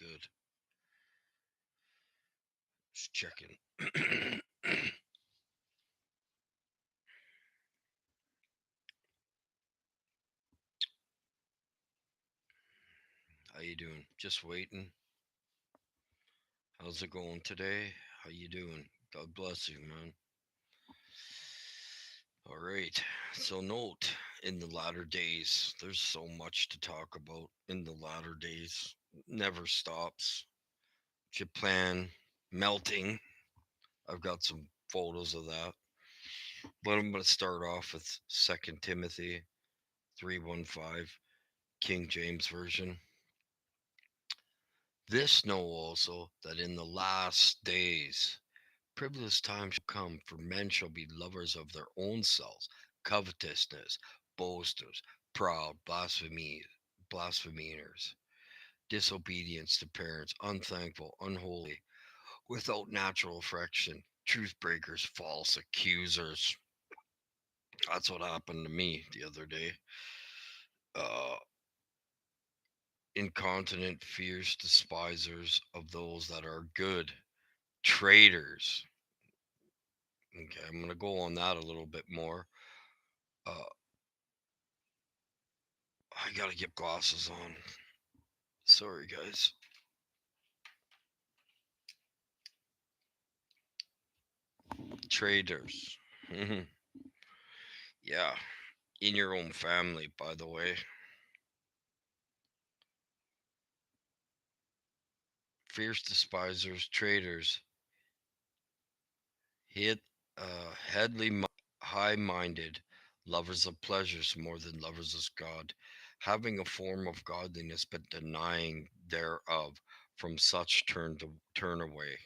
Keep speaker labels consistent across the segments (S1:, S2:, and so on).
S1: good. Just checking. How you doing? Just waiting. How's it going today? How you doing? God bless you, man. All right. So note in the latter days, there's so much to talk about in the latter days. Never stops. Japan melting. I've got some photos of that. But I'm going to start off with Second Timothy 3:15, King James Version. This know also that in the last days perilous times shall come, for men shall be lovers of their own selves, covetousness, boasters, proud, blasphemers, disobedience to parents, unthankful, unholy, without natural affection, truth breakers, false accusers. That's what happened to me the other day. Uh, Incontinent, fierce despisers of those that are good, traitors. Okay, I'm going to go on that a little bit more. Uh, I gotta get glasses on. Sorry, guys. Traders. Yeah, in your own family, by the way. Fierce despisers, traitors, hid, high-minded, lovers of pleasures more than lovers of God, having a form of godliness but denying thereof. From such turn away.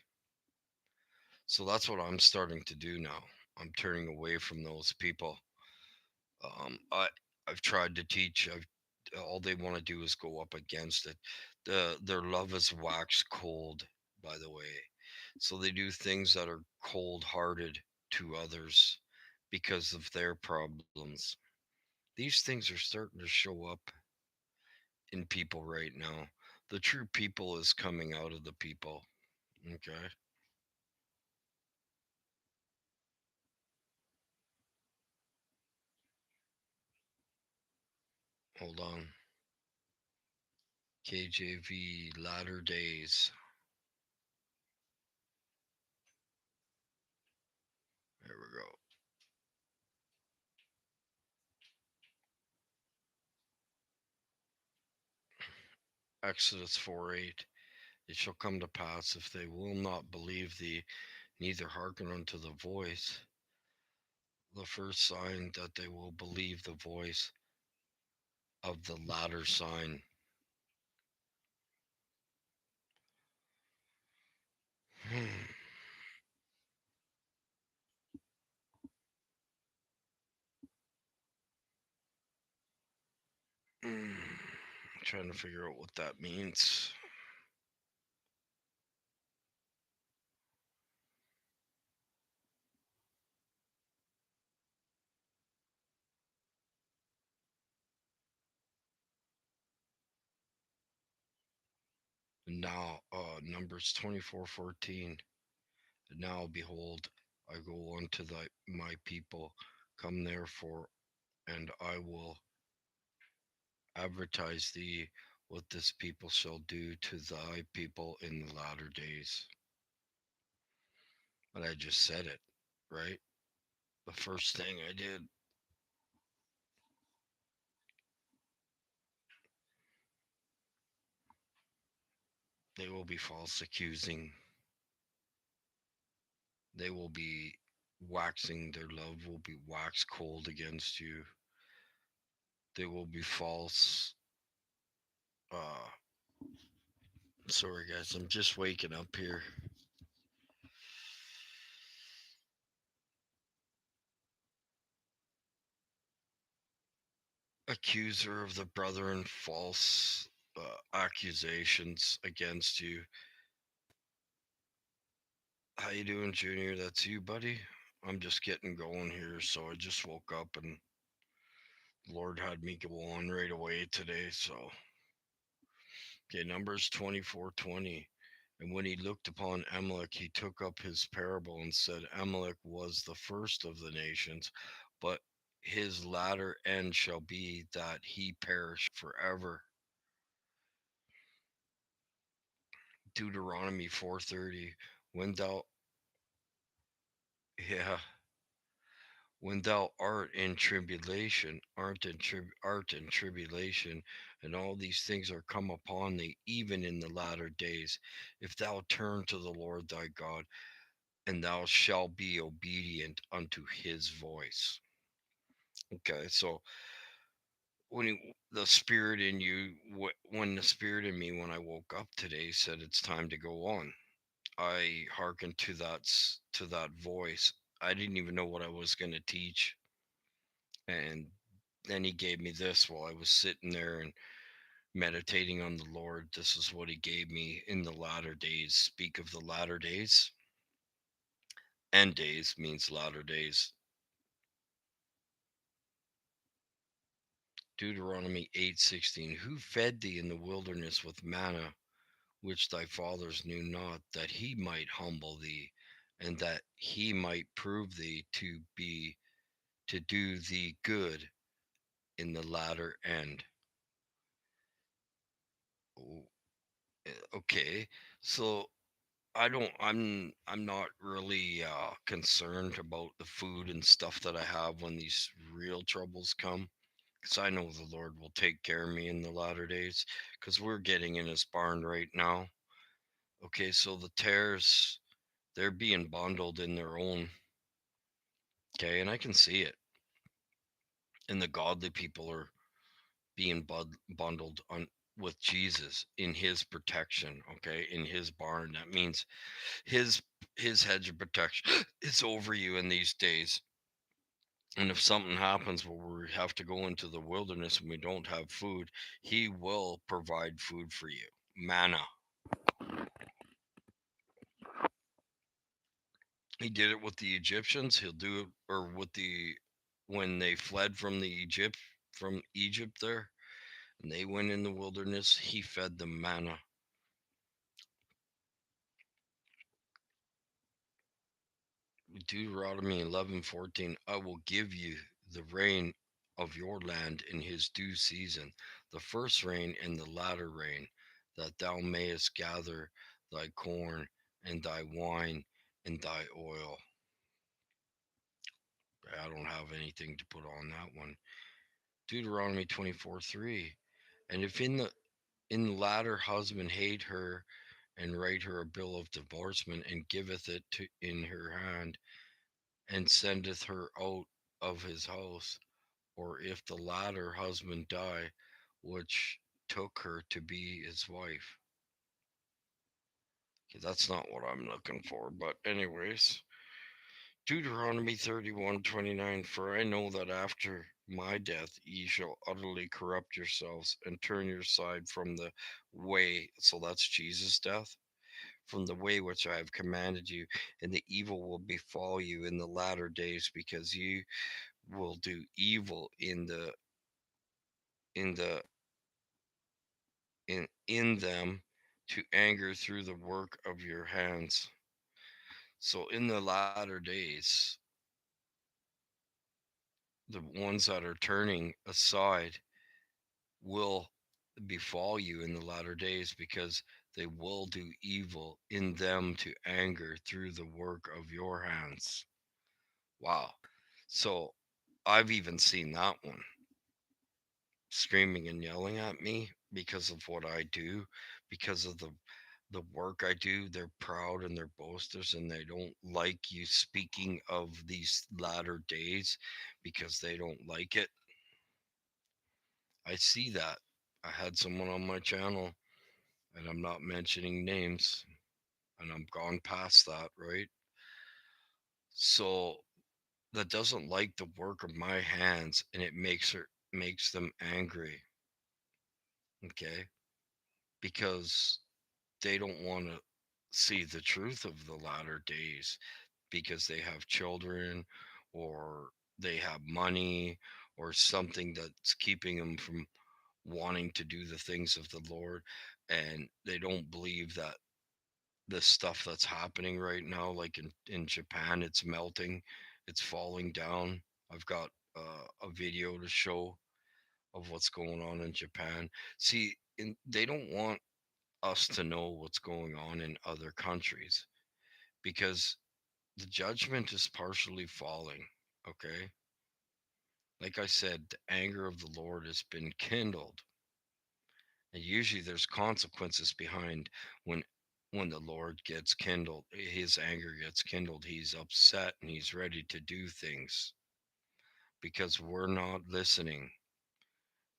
S1: So that's what I'm starting to do now. I'm turning away from those people. I've tried to teach. All they want to do is go up against it. Their love is wax cold, by the way. So they do things that are cold-hearted to others because of their problems. These things are starting to show up in people right now. The true people is coming out of the people. Okay, hold on. KJV latter days. There we go. Exodus 4:8. It shall come to pass, if they will not believe thee, neither hearken unto the voice, the first sign, that they will believe the voice of the latter sign. Trying to figure out what that means. Now, Numbers 24:14. Now, behold, I go unto my people. Come therefore, and I will advertise thee what this people shall do to thy people in the latter days. But I just said it, right? The first thing I did. They will be false accusing. They will be waxing, their love will be wax cold against you. They will be false. Uh, Sorry, guys, I'm just waking up here. Accuser of the brethren, false accusations against you. How you doing, Junior? That's you, buddy. I'm just getting going here, so I just woke up and Lord had me go on right away today. So Okay, Numbers 24:20. And when he looked upon Amalek, he took up his parable and said, Amalek was the first of the nations, but his latter end shall be that he perish forever. Deuteronomy 4:30. When thou yeah, when thou art in tribulation, and all these things are come upon thee, even in the latter days, if thou turn to the Lord thy God, and thou shalt be obedient unto his voice. Okay, so the spirit in you, when the spirit in me, when I woke up today, said it's time to go on, I hearkened to to that voice. I didn't even know what I was going to teach, and then he gave me this while I was sitting there and meditating on the Lord. This is what he gave me: in the latter days. Speak of the latter days. End days means latter days. Deuteronomy 8:16. Who fed thee in the wilderness with manna, which thy fathers knew not, that he might humble thee, and that he might prove thee to do thee good in the latter end. O- Okay, so I'm not really concerned about the food and stuff that I have when these real troubles come, because I know the Lord will take care of me in the latter days, because we're getting in his barn right now. Okay, so the tares, they're being bundled in their own. Okay, and I can see it. And the godly people are being bundled on with Jesus in his protection, okay, in his barn. That means his his hedge of protection is over you in these days. And if something happens where we have to go into the wilderness and we don't have food, he will provide food for you. Manna. He did it with the Egyptians. He'll do it, or with the when they fled from Egypt there, and they went in the wilderness. He fed them manna. Deuteronomy 11:14. I will give you the rain of your land in his due season, the first rain and the latter rain, that thou mayest gather thy corn and thy wine and thy oil. I don't have anything to put on that one. Deuteronomy 24:3. And if in the latter husband hate her, and write her a bill of divorcement, and giveth it to in her hand, and sendeth her out of his house, or if the latter husband die, which took her to be his wife. Okay, that's not what I'm looking for, but anyways, Deuteronomy 31:29. For I know that after my death ye shall utterly corrupt yourselves, and turn your side from the way. So that's Jesus' death. From the way which I have commanded you, and the evil will befall you in the latter days, because you will do evil in the in them, to anger through the work of your hands. So in the latter days, the ones that are turning aside will befall you in the latter days, because they will do evil in them, to anger through the work of your hands. Wow. So I've even seen that one, screaming and yelling at me because of what I do, because of the work I do. They're proud and they're boasters, and they don't like you speaking of these latter days because they don't like it. I see that. I had someone on my channel, and I'm not mentioning names, and I'm gone past that, right? So that doesn't like the work of my hands, and it makes them angry, okay? Because they don't want to see the truth of the latter days, because they have children, or they have money, or something that's keeping them from wanting to do the things of the Lord. and they don't believe that the stuff that's happening right now, like in Japan, it's melting, it's falling down. I've got a video to show of what's going on in Japan. See, they don't want us to know what's going on in other countries because the judgment is partially falling. Okay, like I said, the anger of the Lord has been kindled, and usually there's consequences behind when the Lord gets kindled, his anger gets kindled, he's upset and he's ready to do things because we're not listening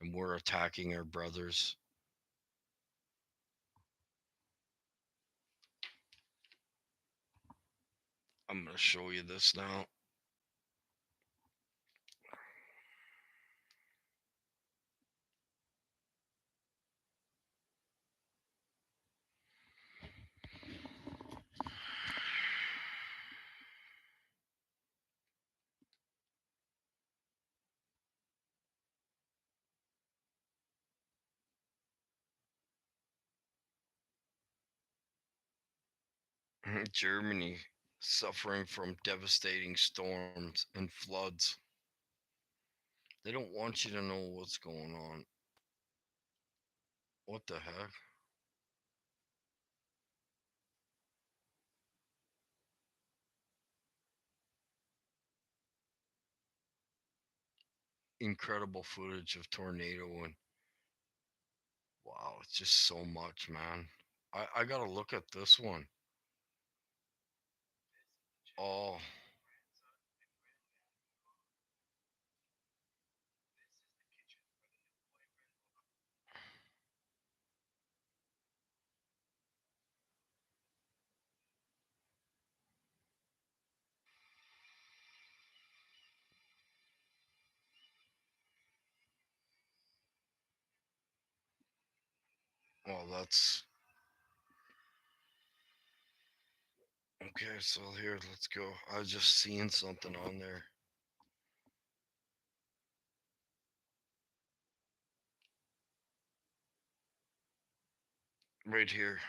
S1: and we're attacking our brothers. I'm going to show you this now. Germany suffering from devastating storms and floods. They don't want you to know what's going on. What the heck? Incredible footage of tornado and wow, it's just so much, man. I gotta look at this one. Oh, well, that's okay. So here, let's go. I was just seeing something on there right here.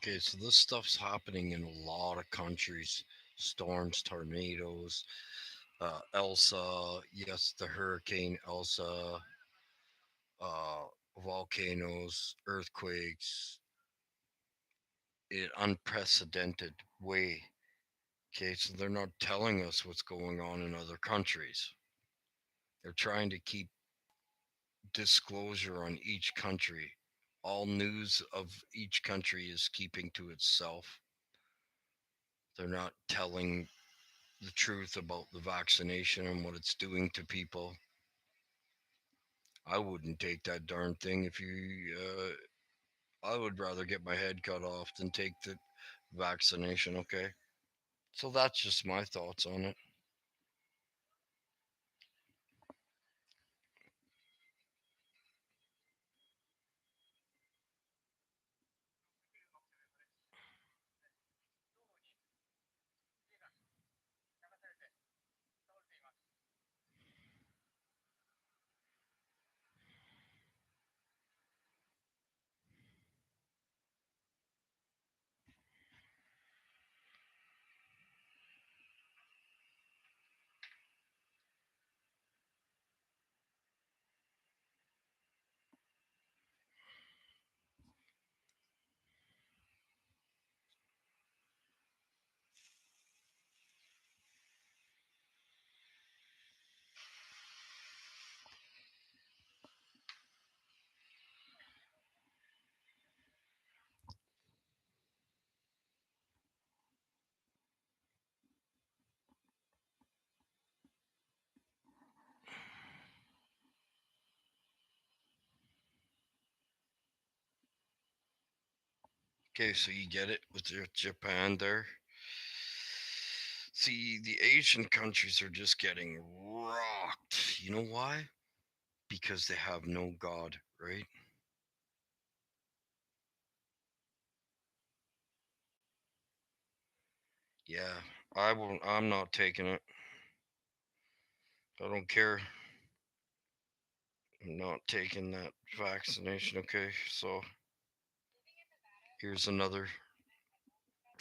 S1: Okay, so this stuff's happening in a lot of countries. Storms, tornadoes, Elsa, yes, the hurricane Elsa, uh, volcanoes, earthquakes, in unprecedented way. Okay, so they're not telling us what's going on in other countries. They're trying to keep disclosure on each country. All news of each country is keeping to itself. They're not telling the truth about the vaccination and what it's doing to people. I wouldn't take that darn thing if you. I would rather get my head cut off than take the vaccination. Okay, so that's just my thoughts on it. Okay, so you get it with your Japan there. See, the Asian countries are just getting rocked. You know why? Because they have no God, right? Yeah, I won't. I'm not taking it. I don't care. I'm not taking that vaccination. Okay, so here's another.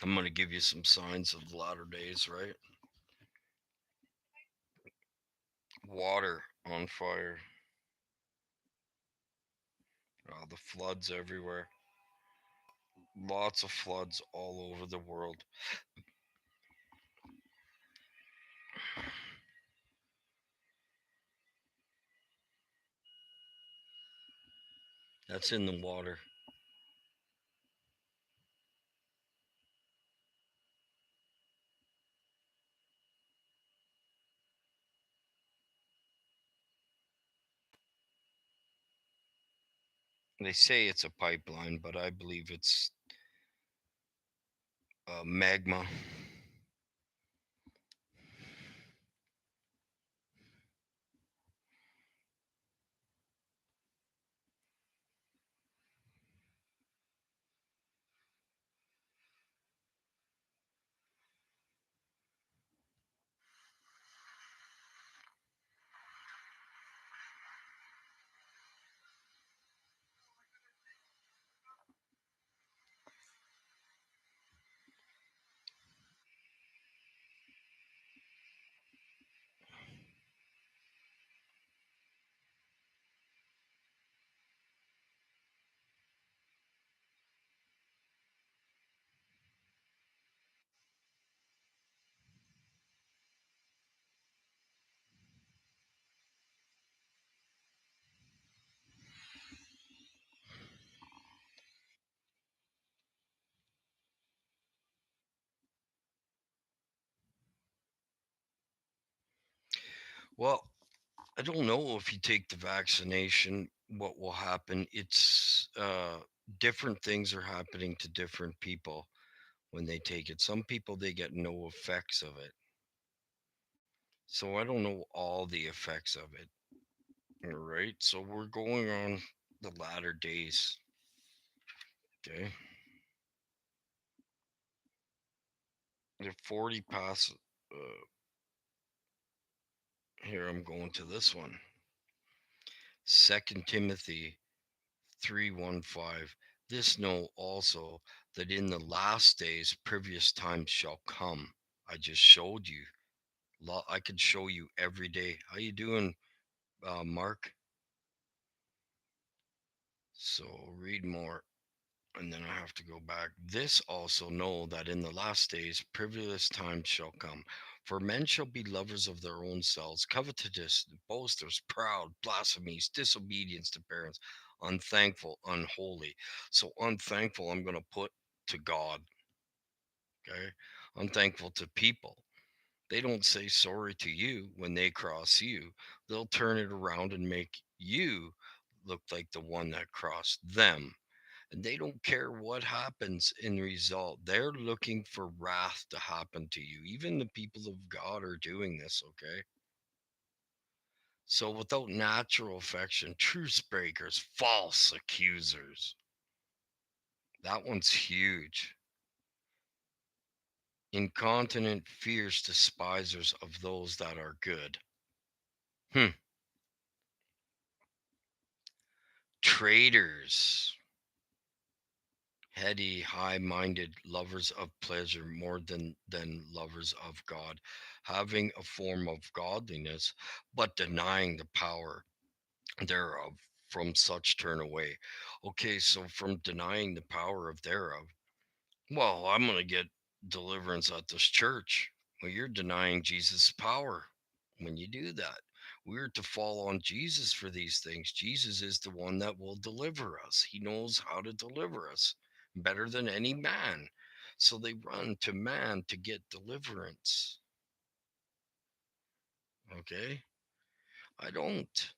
S1: I'm gonna give you some signs of the latter days, right? Water on fire. The floods everywhere. Lots of floods all over the world. That's in the water. They say it's a pipeline, but I believe it's magma. Well, I don't know if you take the vaccination, what will happen. It's different things are happening to different people when they take it. Some people they get no effects of it. So I don't know all the effects of it. All right. So we're going on the latter days. Okay. The 40 pass. Here I'm going to this one. Second Timothy 3:15. This know also that in the last days previous times shall come. I just showed you. I could show you every day. How you doing, Mark? So read more. And then I have to go back. This also know that in the last days perilous times shall come. For men shall be lovers of their own selves, covetous, boasters, proud, blasphemies, disobedience to parents, unthankful, unholy. So unthankful, I'm going to put to God. Okay, unthankful to people. They don't say sorry to you when they cross you. They'll turn it around and make you look like the one that crossed them, and they don't care what happens in result. They're looking for wrath to happen to you. Even the people of God are doing this, okay? So without natural affection, truce breakers, false accusers. That one's huge. Incontinent, fierce despisers of those that are good. Hmm. Traitors, heady, high-minded, lovers of pleasure more than lovers of God, having a form of godliness, but denying the power thereof. From such turn away. Okay, so from denying the power of thereof, well, I'm going to get deliverance at this church. Well, you're denying Jesus' power when you do that. We're to fall on Jesus for these things. Jesus is the one that will deliver us. He knows how to deliver us better than any man. So they run to man to get deliverance. Okay? I don't.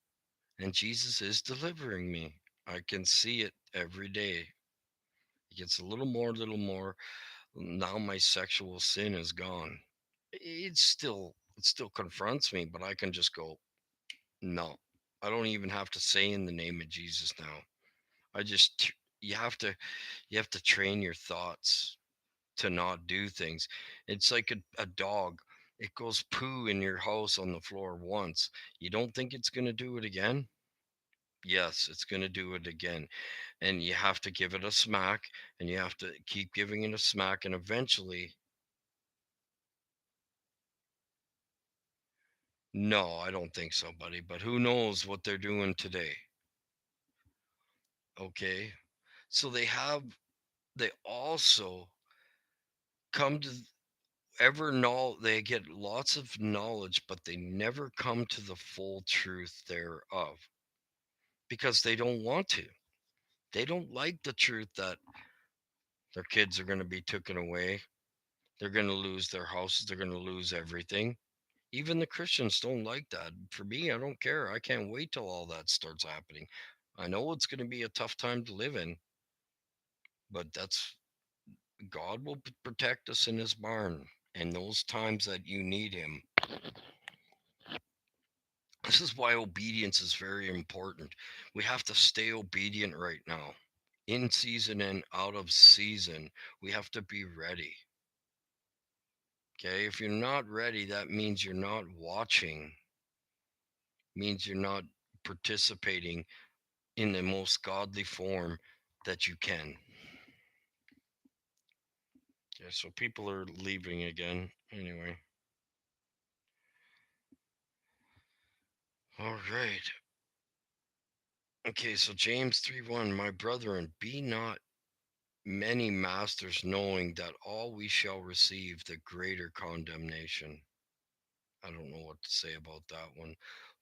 S1: And Jesus is delivering me. I can see it every day. It gets a little more, little more. Now my sexual sin is gone. It still confronts me, but I can just go, no. I don't even have to say in the name of Jesus now. I just you have to train your thoughts to not do things. It's like a dog. It goes poo in your house on the floor once. You don't think it's going to do it again? Yes, it's going to do it again. And you have to give it a smack, and you have to keep giving it a smack, and eventually, no, I don't think so, buddy. But who knows what they're doing today? Okay. So they also come to ever know, they get lots of knowledge, but they never come to the full truth thereof because they don't want to. They don't like the truth that their kids are going to be taken away. They're going to lose their houses. They're going to lose everything. Even the Christians don't like that. For me, I don't care. I can't wait till all that starts happening. I know it's going to be a tough time to live in, but that's God will protect us in his barn. And those times that you need him, this is why obedience is very important. We have to stay obedient right now. In season and out of season, we have to be ready. Okay? If you're not ready, that means you're not watching, means you're not participating in the most godly form that you can. Yeah, so people are leaving again. Anyway. All right. Okay, so James 3:1, my brethren, be not many masters, knowing that all we shall receive the greater condemnation. I don't know what to say about that one.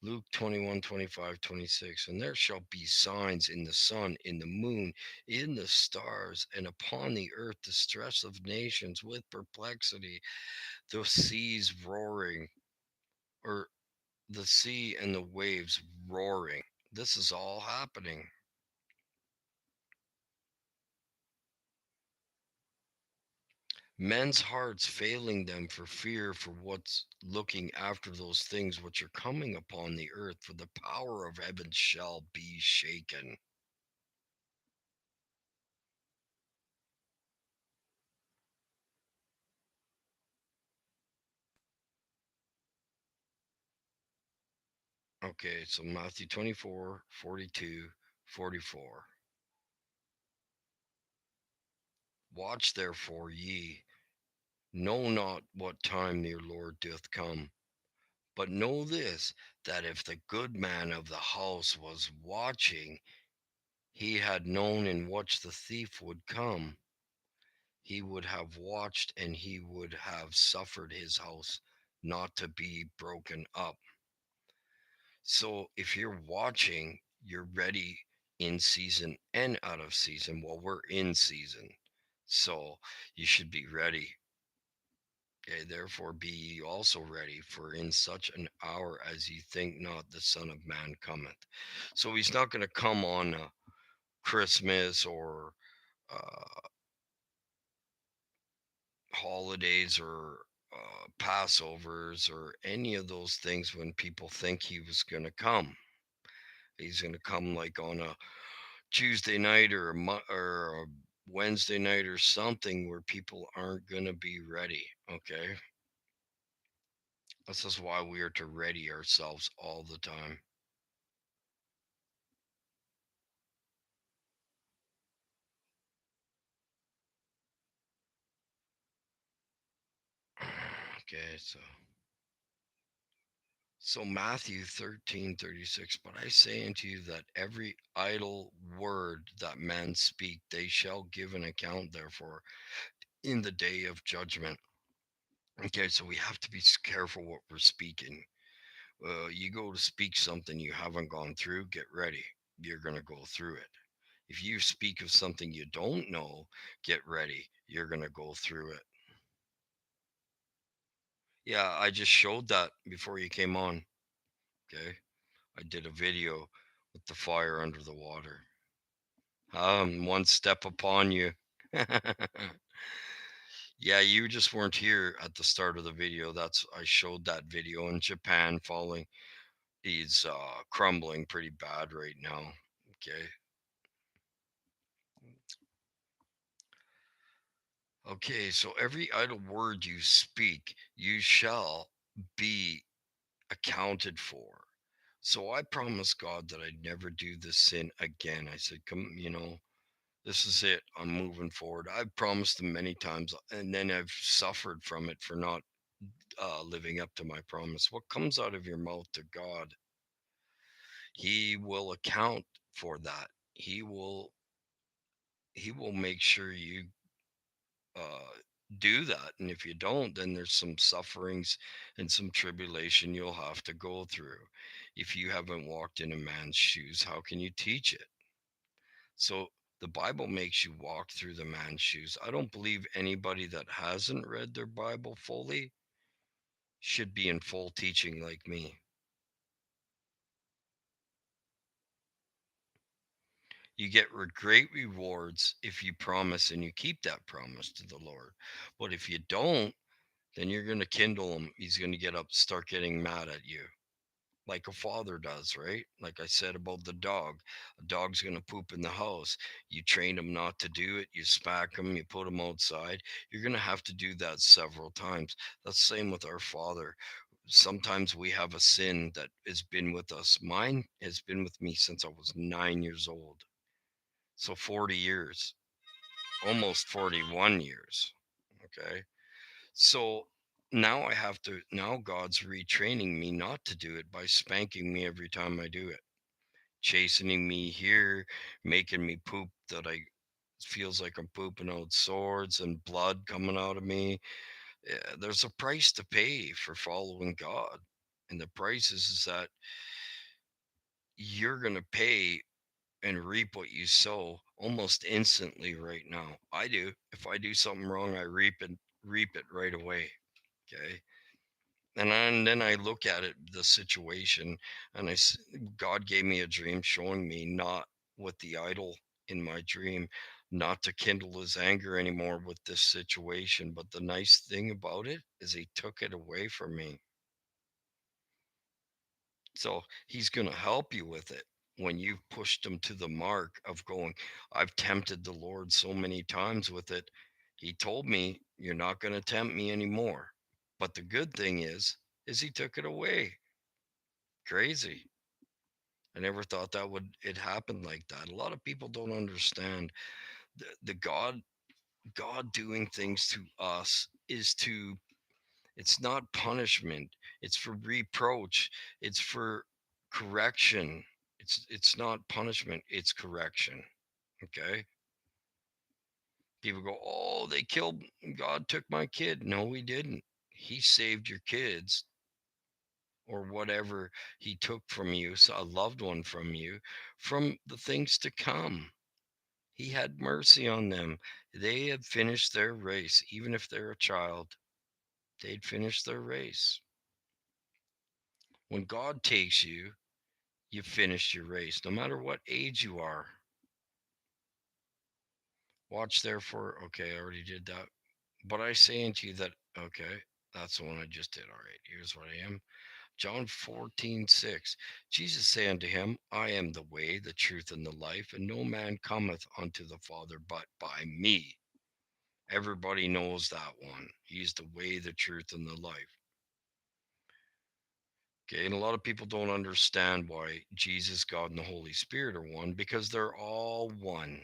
S1: Luke 21:25-26, and there shall be signs in the sun, in the moon, in the stars, and upon the earth distress of nations with perplexity, the seas roaring, or the sea and the waves roaring. This is all happening. Men's hearts failing them for fear for what's looking after those things which are coming upon the earth, for the power of heaven shall be shaken. Okay, so Matthew 24, 42, 44. Watch therefore ye, know not what time your Lord doth come. But know this, that if the good man of the house was watching, he had known in what the thief would come, he would have watched and he would have suffered his house not to be broken up. So if you're watching, you're ready in season and out of season. Well, we're in season. So you should be ready. Okay, therefore be ye also ready, for in such an hour as ye think not, the Son of Man cometh. So he's not going to come on Christmas or uh, holidays or Passovers or any of those things when people think he was going to come. He's going to come like on a Tuesday night or or a Wednesday night or something where people aren't going to be ready. Okay. This is why we are to ready ourselves all the time. Okay. So Matthew 13:36, but I say unto you that every idle word that men speak, they shall give an account therefore in the day of judgment. Okay, so we have to be careful what we're speaking. You go to speak something you haven't gone through, get ready. You're going to go through it. If you speak of something you don't know, get ready. You're going to go through it. Yeah, I just showed that before you came on. Okay. I did a video with the fire under the water. One step upon you. Yeah, you just weren't here at the start of the video. That's I showed that video in Japan falling. He's crumbling pretty bad right now. Okay. Okay, so every idle word you speak, you shall be accounted for. So I promised God that I'd never do this sin again. I said, come, this is it. I'm moving forward. I've promised him many times, and then I've suffered from it for not living up to my promise. What comes out of your mouth to God, He will account for that. He will. He will make sure you uh, do that, and if you don't, then there's some sufferings and some tribulation you'll have to go through. If you haven't walked in a man's shoes, how can you teach it? So the Bible makes you walk through the man's shoes. I don't believe anybody that hasn't read their Bible fully should be in full teaching like me. You get great rewards if you promise and you keep that promise to the Lord. But if you don't, then you're going to kindle him. He's going to get up, start getting mad at you like a father does, right? Like I said about the dog. A dog's going to poop in the house. You train him not to do it. You smack him. You put him outside. You're going to have to do that several times. That's the same with our father. Sometimes we have a sin that has been with us. Mine has been with me since I was 9 years old. So 40 years, almost 41 years. Okay. So now God's retraining me not to do it by spanking me every time I do it, chastening me here, making me poop that I feels like I'm pooping out swords and blood coming out of me. There's a price to pay for following God. And the price is that you're going to pay and reap what you sow almost instantly right now. I do. If I do something wrong, I reap it right away. Okay. Then I look at it, the situation, and God gave me a dream showing me not with the idol in my dream, not to kindle his anger anymore with this situation. But the nice thing about it is he took it away from me. So he's going to help you with it when you've pushed him to the mark of going, I've tempted the Lord so many times with it. He told me, you're not going to tempt me anymore. But the good thing is he took it away. Crazy. I never thought that would it happen like that. A lot of people don't understand the God. God doing things to us is to, it's not punishment, it's for reproach, it's for correction. It's not punishment, it's correction. Okay? People go, "Oh, they killed, God took my kid." No, he didn't. He saved your kids or whatever he took from you, so a loved one from you, from the things to come. He had mercy on them. They had finished their race. Even if they're a child, they'd finished their race. When God takes you, you finished your race, no matter what age you are. Watch therefore. Okay, I already did that. But I say unto you that, okay, that's the one I just did. All right, here's what I am. John 14:6. Jesus said unto him, I am the way, the truth, and the life, and no man cometh unto the Father but by me. Everybody knows that one. He's the way, the truth, and the life. Okay, and a lot of people don't understand why Jesus, God, and the Holy Spirit are one, because they're all one.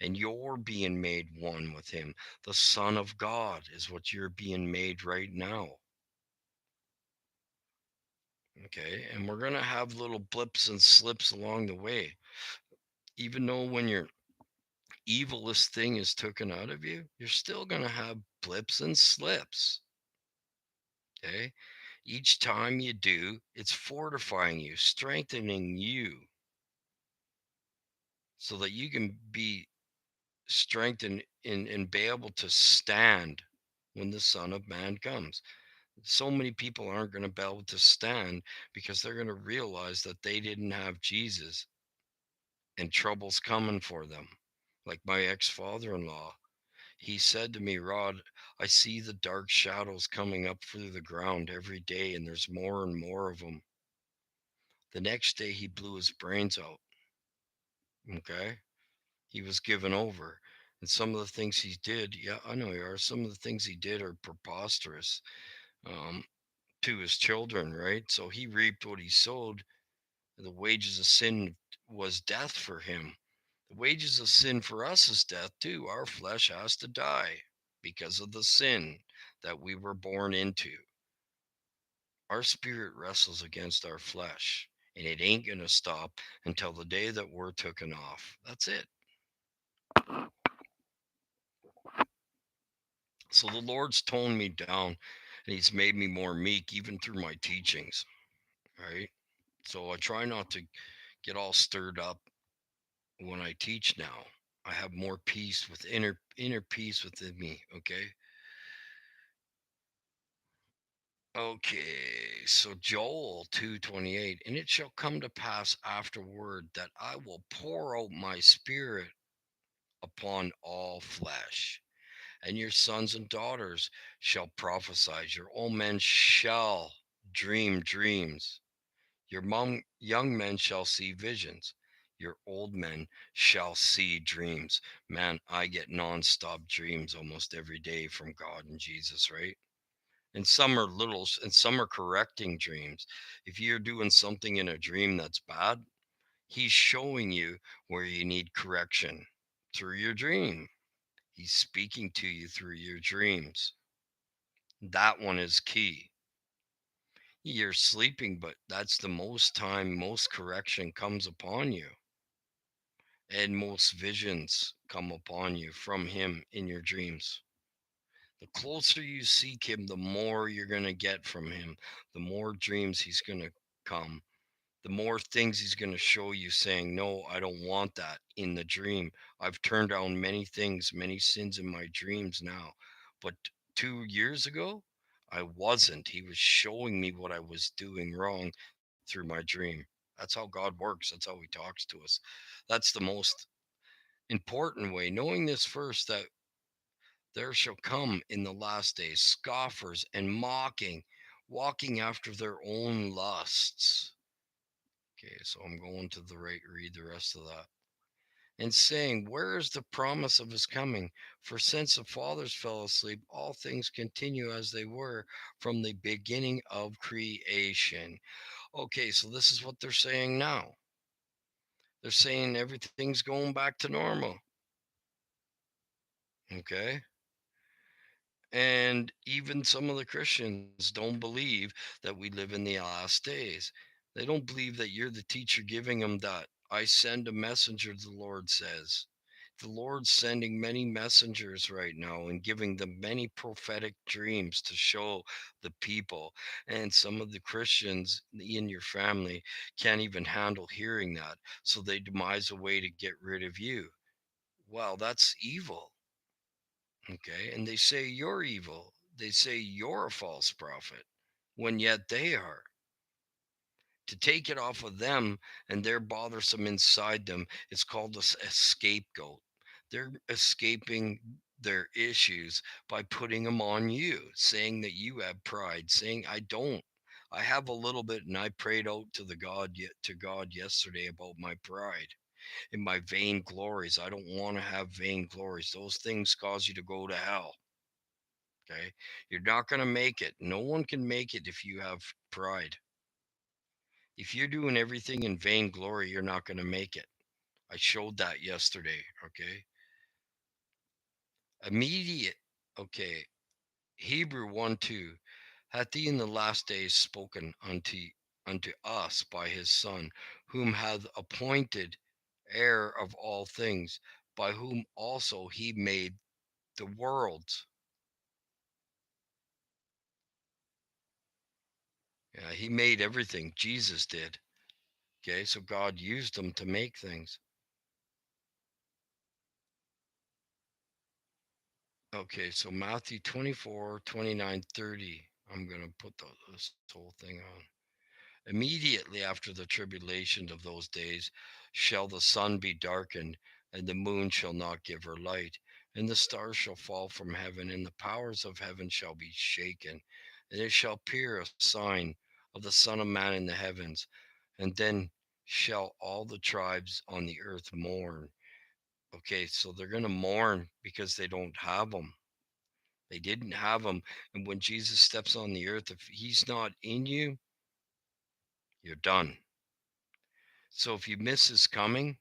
S1: And you're being made one with Him. The Son of God is what you're being made right now. Okay, and we're going to have little blips and slips along the way. Even though when your evilest thing is taken out of you, you're still going to have blips and slips. Okay, each time you do, it's fortifying you, strengthening you so that you can be strengthened and be able to stand when the Son of Man comes. So many people aren't going to be able to stand because they're going to realize that they didn't have Jesus and trouble's coming for them. Like my ex father in law, he said to me, Rod, I see the dark shadows coming up through the ground every day, and there's more and more of them. The next day, he blew his brains out. Okay. He was given over. And some of the things he did, yeah, I know you are. Some of the things he did are preposterous, um, to his children, right? So he reaped what he sowed. The wages of sin was death for him. The wages of sin for us is death too. Our flesh has to die because of the sin that we were born into. Our spirit wrestles against our flesh, and it ain't going to stop until the day that we're taken off. That's it. So the Lord's toned me down and He's made me more meek even through my teachings, right? So I try not to get all stirred up when I teach now. I have more peace with inner peace within me, okay? Okay, so Joel 2:28, and it shall come to pass afterward that I will pour out my spirit upon all flesh, and your sons and daughters shall prophesy, your old men shall dream dreams, your young men shall see visions, your old men shall see dreams. Man, I get nonstop dreams almost every day from God and Jesus, right? And some are little, and some are correcting dreams. If you're doing something in a dream that's bad, He's showing you where you need correction through your dream. He's speaking to you through your dreams. That one is key. You're sleeping, but that's the most time most correction comes upon you, and most visions come upon you from Him in your dreams. The closer you seek Him, the more you're going to get from Him, the more dreams He's going to come, the more things He's going to show you, saying, no, I don't want that in the dream. I've turned down many things, many sins in my dreams now. But 2 years ago, I wasn't. He was showing me what I was doing wrong through my dream. That's how God works. That's how He talks to us. That's the most important way. Knowing this first, that there shall come in the last days scoffers and mocking, walking after their own lusts. Okay, so I'm going to the right, read the rest of that. And saying, where is the promise of His coming? For since the fathers fell asleep, all things continue as they were from the beginning of creation. Okay, so this is what they're saying now. They're saying everything's going back to normal. Okay. And even some of the Christians don't believe that we live in the last days. They don't believe that you're the teacher giving them that. I send a messenger, the Lord says. The Lord's sending many messengers right now and giving them many prophetic dreams to show the people. And some of the Christians in your family can't even handle hearing that. So they demise a way to get rid of you. Wow, that's evil. Okay. And they say you're evil. They say you're a false prophet when yet they are. To take it off of them and they're bothersome inside them, it's called a scapegoat. They're escaping their issues by putting them on you, saying that you have pride, saying, I don't. I have a little bit, and I prayed out to the God to God yesterday about my pride and my vain glories. I don't want to have vain glories. Those things cause you to go to hell. Okay. You're not going to make it. No one can make it if you have pride. If you're doing everything in vain glory, you're not going to make it. I showed that yesterday. Okay. Immediate. Okay. Hebrew 1 2. Hath he in the last days spoken unto us by his Son, whom hath appointed heir of all things, by whom also he made the worlds. Yeah, he made everything. Jesus did. Okay, so God used them to make things. Okay, so Matthew 24, 29, 30. I'm going to put this whole thing on. Immediately after the tribulation of those days shall the sun be darkened, and the moon shall not give her light, and the stars shall fall from heaven, and the powers of heaven shall be shaken. And it shall appear a sign of the Son of Man in the heavens. And then shall all the tribes on the earth mourn. Okay, so they're going to mourn because they don't have them. They didn't have them. And when Jesus steps on the earth, if he's not in you, you're done. So if you miss his coming,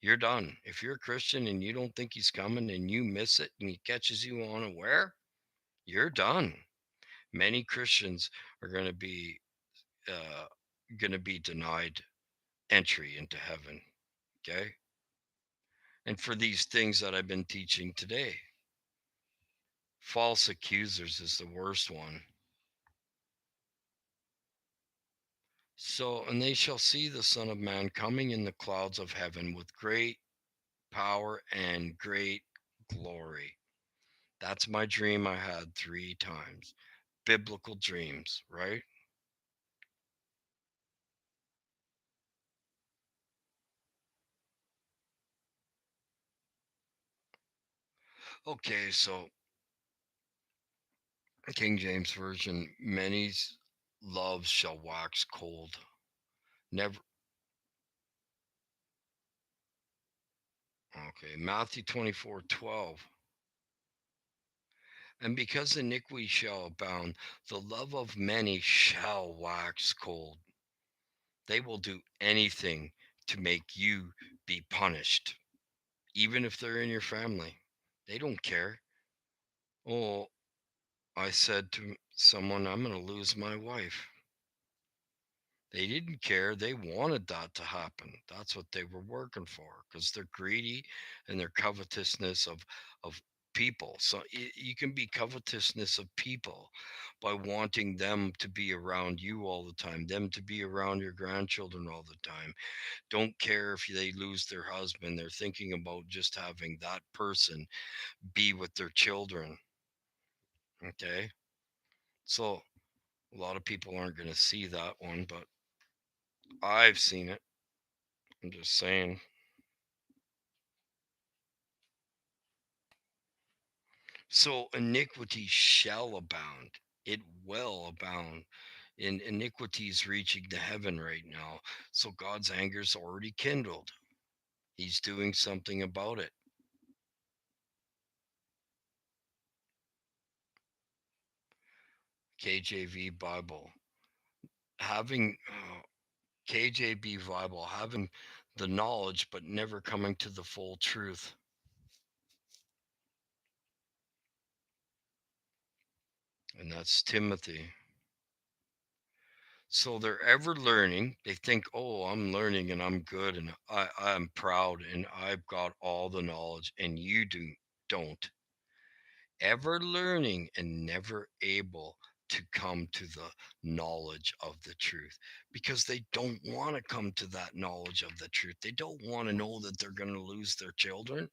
S1: you're done. If you're a Christian and you don't think he's coming and you miss it and he catches you unaware, you're done. Many Christians are uh, going to be denied entry into heaven. Okay. And for these things that I've been teaching today, false accusers is the worst one. So, and they shall see the Son of Man coming in the clouds of heaven with great power and great glory. That's my dream I had 3 times. Biblical dreams, right? Okay, so King James Version, many's loves shall wax cold. Never. Okay, Matthew 24:12. And because iniquity shall abound, the love of many shall wax cold. They will do anything to make you be punished, even if they're in your family. They don't care. Oh, I said to someone, I'm going to lose my wife. They didn't care. They wanted that to happen. That's what they were working for because they're greedy and their covetousness of people. So you can be covetousness of people by wanting them to be around you all the time, them to be around your grandchildren all the time. Don't care if they lose their husband. They're thinking about just having that person be with their children. Okay. So a lot of people aren't going to see that one, but I've seen it. I'm just saying. So iniquity shall abound. It will abound. In iniquities reaching the heaven right now. So God's anger's already kindled. He's doing something about it. KJV Bible. Having KJV Bible, having the knowledge but never coming to the full truth. And that's Timothy. So they're ever learning. They think, oh, I'm learning and I'm good and I'm proud and I've got all the knowledge and you don't. Ever learning and never able to come to the knowledge of the truth because they don't want to come to that knowledge of the truth. They don't want to know that they're going to lose their children,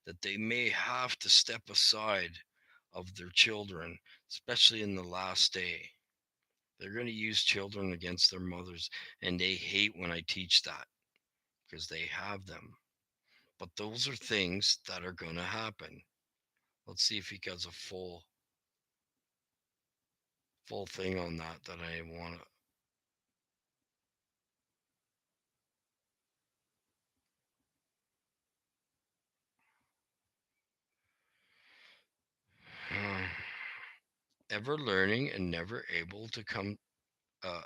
S1: that they may have to step aside of their children, especially in the last day. They're going to use children against their mothers, and they hate when I teach that because they have them. But those are things that are going to happen. Let's see if he gets a full thing on that I want to. Ever learning and never able to come. Uh,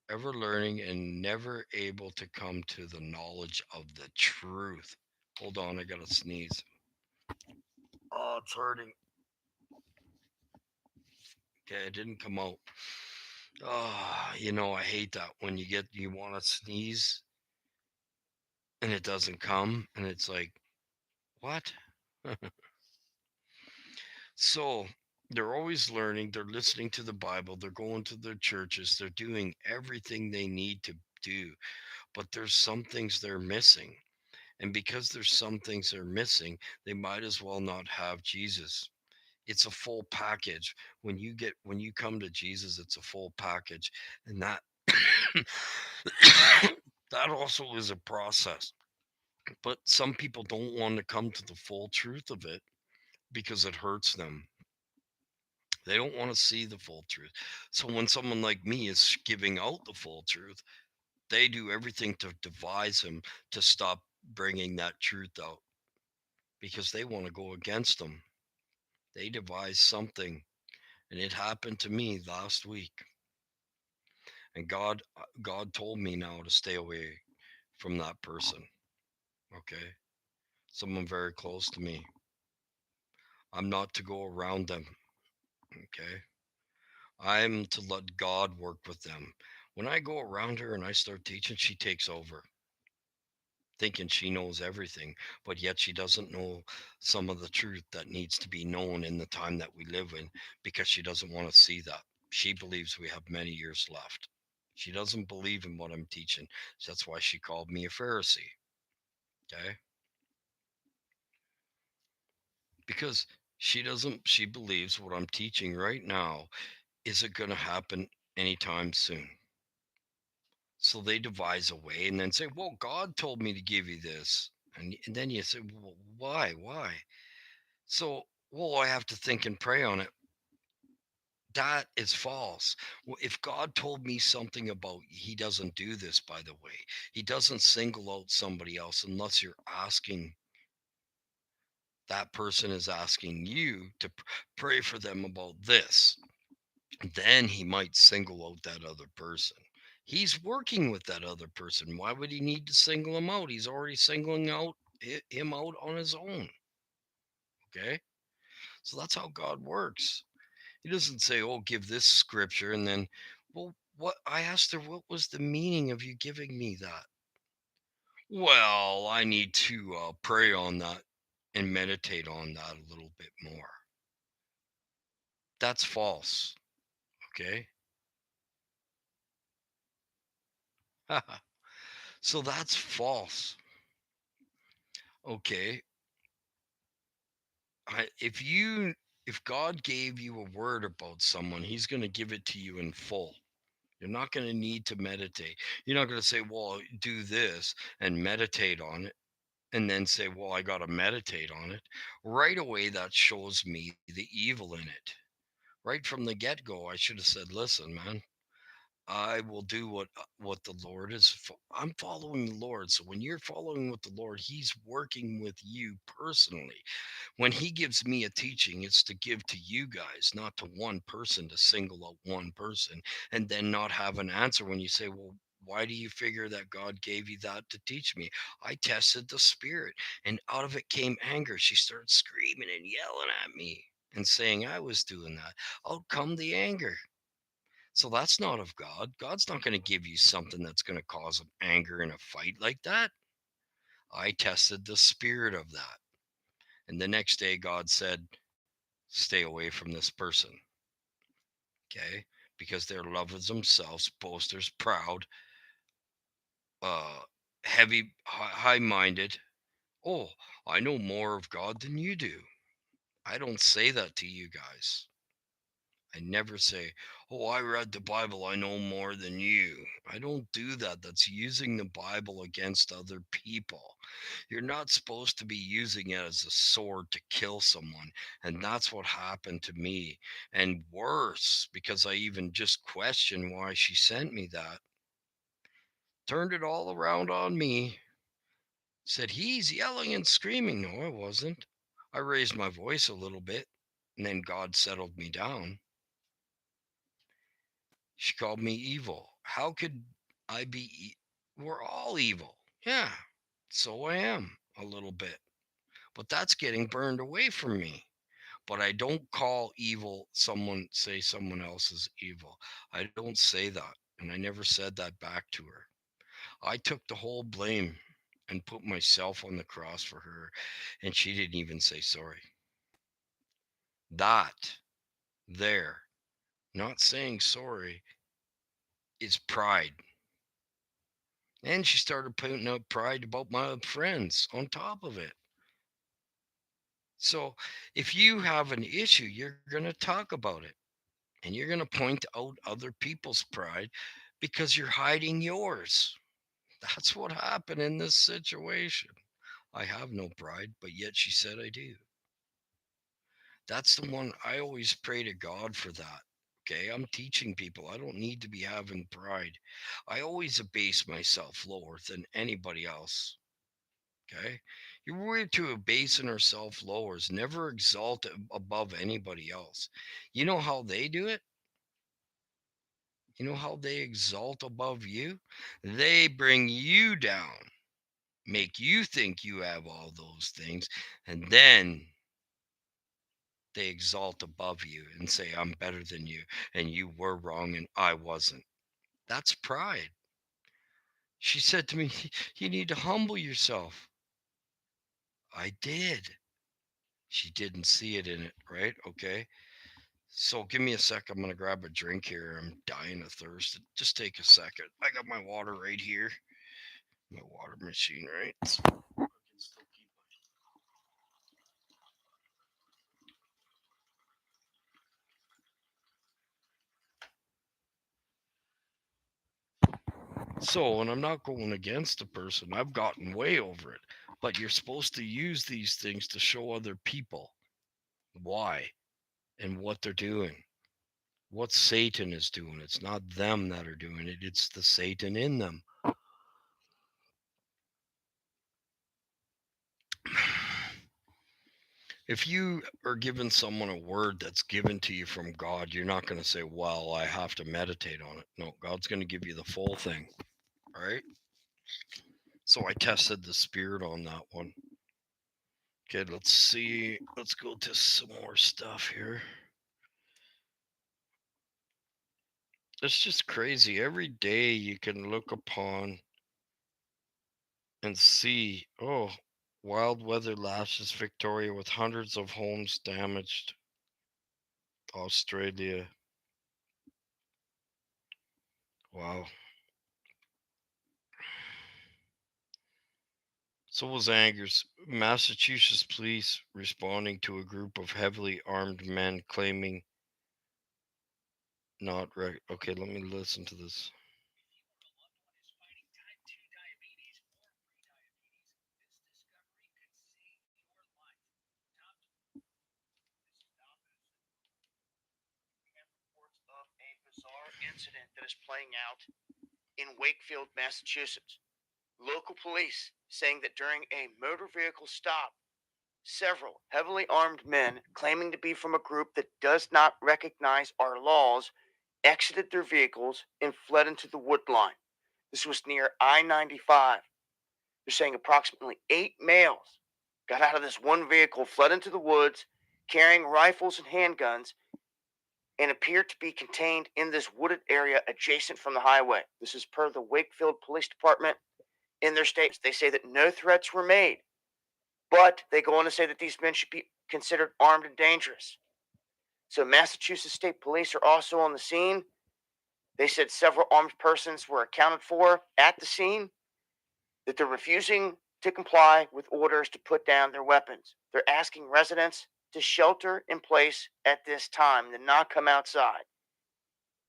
S1: Ever learning and never able to come to the knowledge of the truth. Hold on, I gotta sneeze. Oh, it's hurting. Okay, it didn't come out. Oh, I hate that when you want to sneeze and it doesn't come, and it's like, what? So they're always learning, they're listening to the Bible, they're going to their churches, they're doing everything they need to do, but there's some things they're missing. And because there's some things they're missing, they might as well not have Jesus. It's a full package. When you come to Jesus, it's a full package. And that that also is a process. But some people don't want to come to the full truth of it because it hurts them. They don't want to see the full truth. So when someone like me is giving out the full truth, they do everything to devise him to stop bringing that truth out because they want to go against them. They devise something, and it happened to me last week. And God told me now to stay away from that person. Okay, someone very close to me. I'm not to go around them. Okay, I'm to let God work with them. When I go around her and I start teaching, she takes over, thinking she knows everything, but yet she doesn't know some of the truth that needs to be known in the time that we live in because she doesn't want to see that. She believes we have many years left. She doesn't believe in what I'm teaching. So that's why she called me a Pharisee. Okay. Because she believes what I'm teaching right now isn't going to happen anytime soon. So they devise a way and then say, well, God told me to give you this. And then you say, well, why? Why? So, well, I have to think and pray on it. That is false. Well, if God told me something about, he doesn't do this, by the way. He doesn't single out somebody else unless you're asking, that person is asking you to pray for them about this. Then he might single out that other person. He's working with that other person. Why would he need to single him out? He's already singling out him out on his own. Okay. So that's how God works. He doesn't say, "Oh, give this scripture," and then, well, what I asked her, what was the meaning of you giving me that? Well, I need to pray on that and meditate on that a little bit more. That's false. Okay. So that's false. Okay. If God gave you a word about someone, He's going to give it to you in full. You're not going to need to meditate. You're not going to say, "Well, do this and meditate on it," and then say, well, I got to meditate on it. Right away, that shows me the evil in it. Right from the get go, I should have said, listen, man, I will do what the Lord is. I'm following the Lord. So when you're following with the Lord, He's working with you personally. When He gives me a teaching, it's to give to you guys, not to one person, to single out one person and then not have an answer when you say, well, why do you figure that God gave you that to teach me? I tested the spirit and out of it came anger. She started screaming and yelling at me. and saying I was doing that, out come the anger. So that's not of God. God's not going to give you something that's going to cause anger in a fight like that. I tested the spirit of that. And the next day, God said, stay away from this person. Okay. Because they're lovers themselves, boasters, proud, uh, heavy, high minded. Oh, I know more of God than you do. I don't say that to you guys. I never say, oh, I read the Bible, I know more than you. I don't do that. That's using the Bible against other people. You're not supposed to be using it as a sword to kill someone. And that's what happened to me. And worse, because I even just questioned why she sent me that, turned it all around on me, said, he's yelling and screaming. No, I wasn't. I raised my voice a little bit, and then God settled me down. She called me evil. How could I be? We're all evil. Yeah, so I am a little bit. But that's getting burned away from me. But I don't call evil say someone else is evil. I don't say that. And I never said that back to her. I took the whole blame and put myself on the cross for her. And she didn't even say sorry. That there, not saying sorry, is pride. And she started putting up pride about my friends on top of it. So if you have an issue, you're going to talk about it and you're going to point out other people's pride because you're hiding yours. That's what happened in this situation. I have no pride, but yet she said I do. That's the one I always pray to God for that. Okay, I'm teaching people I don't need to be having pride. I always abase myself lower than anybody else. Okay. We're to abasing ourselves lowers, never exalt above anybody else. You know how they do it? You know how they exalt above you? They bring you down, make you think you have all those things, and then they exalt above you and say, I'm better than you, and you were wrong and I wasn't. That's pride. She said to me, you need to humble yourself. I did. She didn't see it in it, right? Okay. So give me a sec. I'm gonna grab a drink here. I'm dying of thirst. Just take a second. I got my water right here. My water machine, right? So I can still keep So, and I'm not going against the person. I've gotten way over it. But you're supposed to use these things to show other people why and what they're doing. What Satan is doing. It's not them that are doing it. It's the Satan in them. If you are giving someone a word that's given to you from God, you're not going to say, well, I have to meditate on it. No, God's going to give you the full thing. All right. So I tested the spirit on that one. Okay, let's see. Let's go to some more stuff here. It's just crazy. Every day you can look upon and see, oh, wild weather lashes Victoria with hundreds of homes damaged. Australia. Wow. So was Angers. Massachusetts police responding to a group of heavily armed men claiming not right. Okay, let me listen to this.
S2: Of a bizarre incident that is playing out in Wakefield, Massachusetts. Local police saying that during a motor vehicle stop, several heavily armed men claiming to be from a group that does not recognize our laws exited their vehicles and fled into the wood line. This was near I 95. They're saying approximately 8 males got out of this one vehicle, fled into the woods, carrying rifles and handguns and appeared to be contained in this wooded area adjacent from the highway. This is per the Wakefield Police Department in their statements. They say that no threats were made, but they go on to say that these men should be considered armed and dangerous. So, Massachusetts State Police are also on the scene. They said several armed persons were accounted for at the scene, that they're refusing to comply with orders to put down their weapons. They're asking residents to shelter in place at this time and not come outside.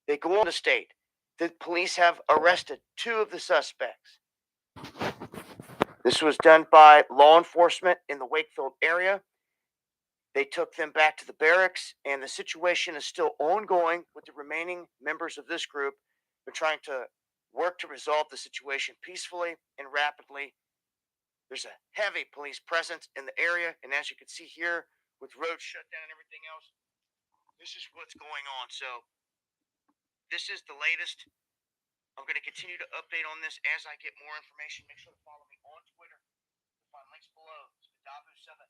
S2: They go on to state that police have arrested two of the suspects. This was done by law enforcement in the Wakefield area. They took them back to the barracks, and the situation is still ongoing with the remaining members of this group. They're trying to work to resolve the situation peacefully and rapidly. There's a heavy police presence in the area, and as you can see here, with roads shut down and everything else, this is what's going on. So, this is the latest. I'm going to continue to update on this as I get more information. Make sure to follow me on Twitter. You'll find links below. It's Dabu7.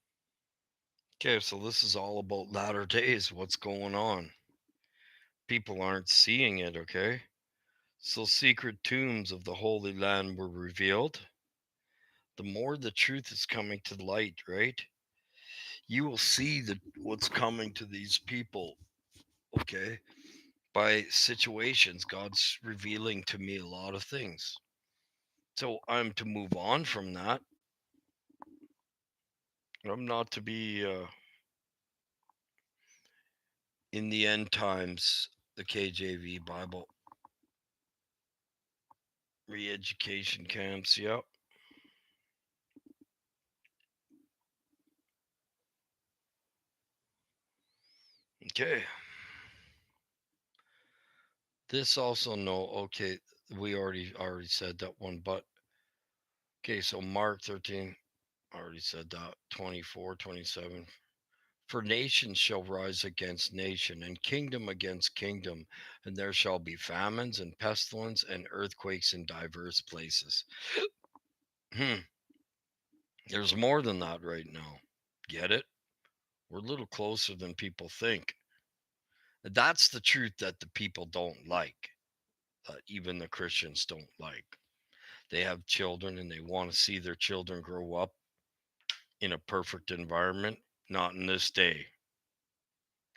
S1: Okay, so this is all about latter days. What's going on? People aren't seeing it, okay? So, secret tombs of the Holy Land were revealed. The more the truth is coming to light, right? You will see that what's coming to these people, okay? By situations, God's revealing to me a lot of things. So, I'm to move on from that. I'm not to be in the end times, the KJV Bible re-education camps. Yep. Okay. This also okay, we already said that one, but okay, so Mark 13 already said that. 24, 27. For nation shall rise against nation, and kingdom against kingdom, and there shall be famines and pestilence and earthquakes in diverse places. There's more than that right now. Get it? We're a little closer than people think. That's the truth that the people don't like, even the Christians don't like. They have children and they want to see their children grow up in a perfect environment. Not in this day.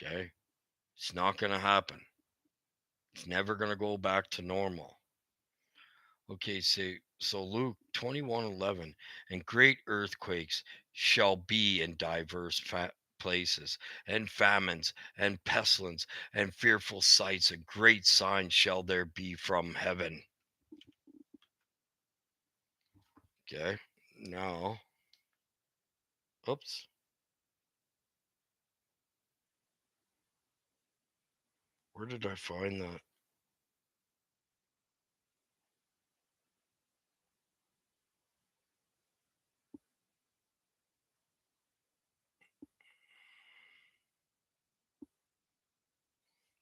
S1: Okay? It's not going to happen. It's never going to go back to normal. Okay, so Luke 21:11, and great earthquakes shall be in diverse places, and famines, and pestilence, and fearful sights, and great signs shall there be from heaven. Okay, now, oops, where did I find that?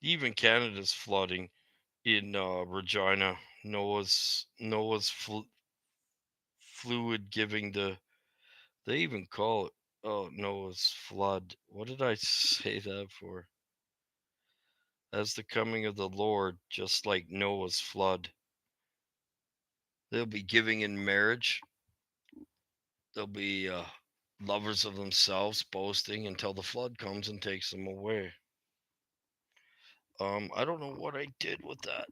S1: Even Canada's flooding in Regina. Noah's fluid giving they even call it, oh, Noah's flood. What did I say that for? As the coming of the Lord, just like Noah's flood. They'll be giving in marriage. They'll be lovers of themselves, boasting until the flood comes and takes them away. I don't know what I did with that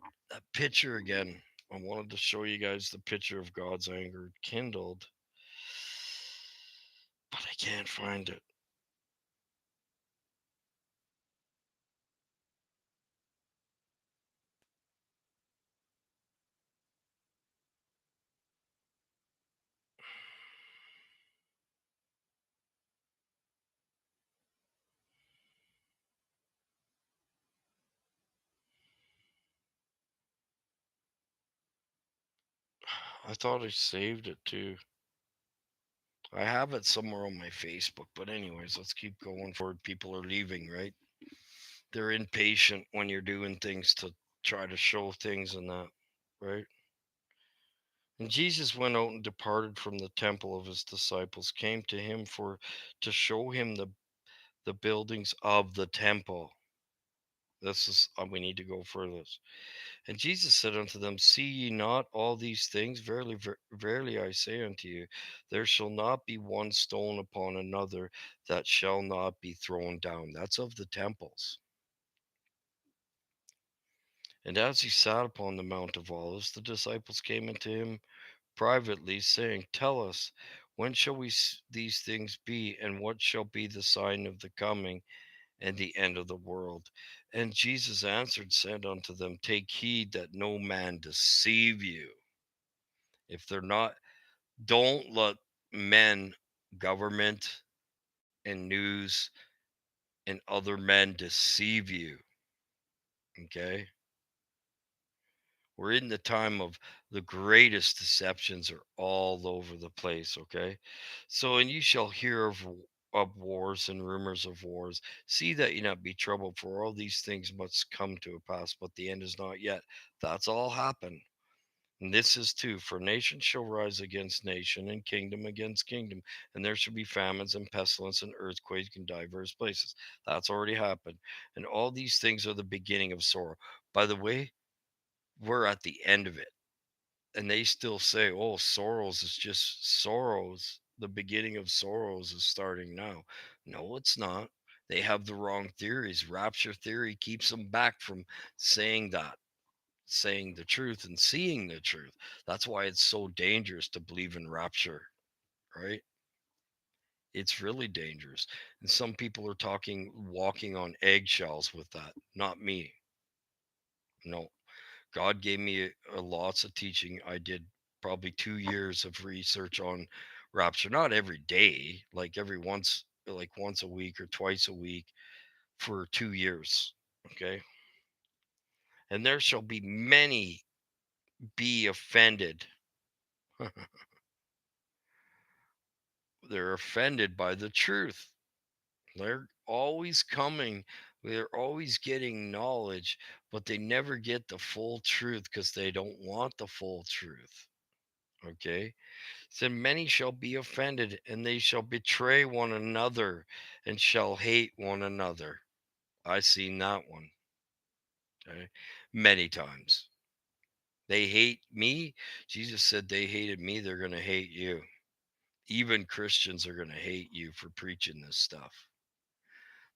S1: picture again. I wanted to show you guys the picture of God's anger kindled, but I can't find it. I thought I saved it too. I have it somewhere on my Facebook, but anyways, let's keep going forward. People are leaving, right? They're impatient when you're doing things to try to show things and that, right? And Jesus went out and departed from the temple of his disciples, came to him for to show him the buildings of the temple. This is we need to go further. And Jesus said unto them, see ye not all these things? Verily, verily, I say unto you, there shall not be one stone upon another that shall not be thrown down. That's of the temples. And as he sat upon the Mount of Olives, the disciples came unto him privately, saying, tell us, when shall these things be, and what shall be the sign of the coming and the end of the world? And Jesus answered, said unto them, take heed that no man deceive you. If they're not, don't let men, government, and news and other men deceive you. Okay? We're in the time of the greatest deceptions are all over the place. Okay? So, and you shall hear of wars and rumors of wars. See that you not be troubled, for all these things must come to a pass, but the end is not yet. That's all happened. And this is too, for nation shall rise against nation, and kingdom against kingdom, and there shall be famines and pestilence and earthquakes in diverse places. That's already happened. And all these things are the beginning of sorrow. By the way, we're at the end of it. And they still say, oh, sorrows is just sorrows. The beginning of sorrows is starting now. No, it's not. They have the wrong theories. Rapture theory keeps them back from saying that, saying the truth and seeing the truth. That's why it's so dangerous to believe in rapture, right? It's really dangerous. And some people are talking, walking on eggshells with that. Not me. No. God gave me lots of teaching. I did probably 2 years of research on rapture, not every day, like every once, like once a week or twice a week for 2 years. Okay. And there shall be many be offended. They're offended by the truth. They're always coming, they're always getting knowledge, but they never get the full truth because they don't want the full truth. Okay. So many shall be offended, and they shall betray one another and shall hate one another. I seen that one. Okay. Many times. They hate me. Jesus said they hated me, they're going to hate you. Even Christians are going to hate you for preaching this stuff.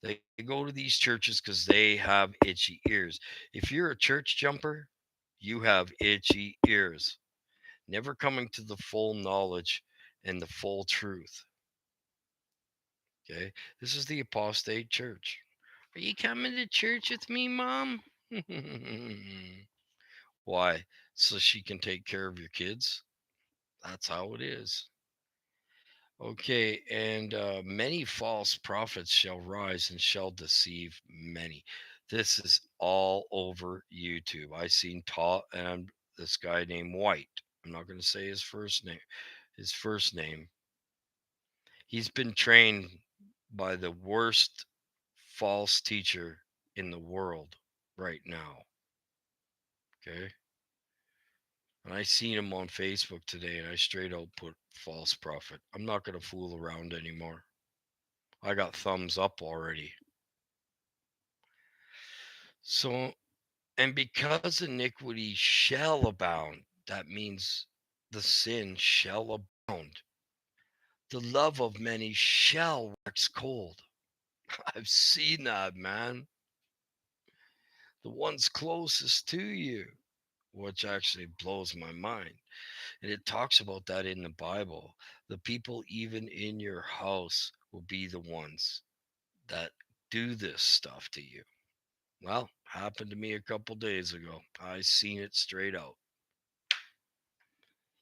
S1: They go to these churches because they have itchy ears. If you're a church jumper, you have itchy ears, never coming to the full knowledge and the full truth. Okay. This is the apostate church. Are you coming to church with me, mom? Why? So she can take care of your kids? That's how it is. Okay, and many false prophets shall rise and shall deceive many. This is all over YouTube. I seen taught and this guy named White. I'm not going to say his first name. His first name. He's been trained by the worst false teacher in the world right now. Okay, and I seen him on Facebook today, and I straight out put false prophet. I'm not going to fool around anymore. I got thumbs up already. So, and because iniquity shall abound, that means the sin shall abound. The love of many shall wax cold. I've seen that, man. The ones closest to you, which actually blows my mind. And it talks about that in the Bible. The people, even in your house, will be the ones that do this stuff to you. Well, happened to me a couple days ago. I seen it straight out.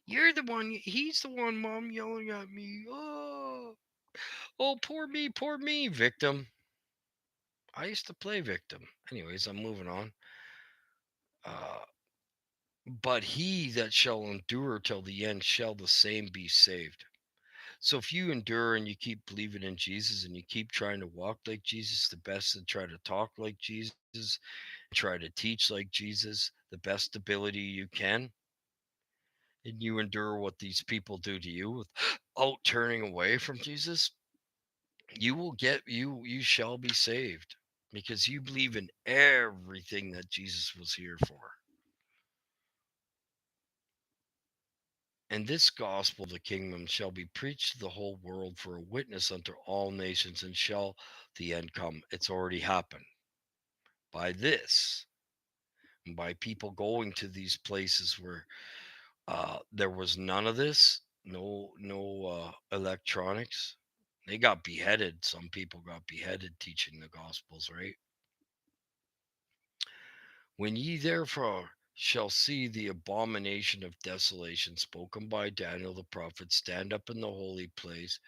S1: You're the one. He's the one, mom, yelling at me. Oh, poor me, victim. I used to play victim. Anyways, I'm moving on. Uh, but he that shall endure till the end shall the same be saved. So if you endure and you keep believing in Jesus and you keep trying to walk like Jesus the best and try to talk like Jesus, try to teach like Jesus the best ability you can, and you endure what these people do to you without turning away from Jesus, you shall be saved because you believe in everything that Jesus was here for. And this gospel of the kingdom shall be preached to the whole world for a witness unto all nations, and shall the end come. It's already happened by this, and by people going to these places where there was none of this, no electronics. They got beheaded. Some people got beheaded teaching the gospels, right? When ye therefore shall see the abomination of desolation spoken by Daniel the prophet stand up in the holy place,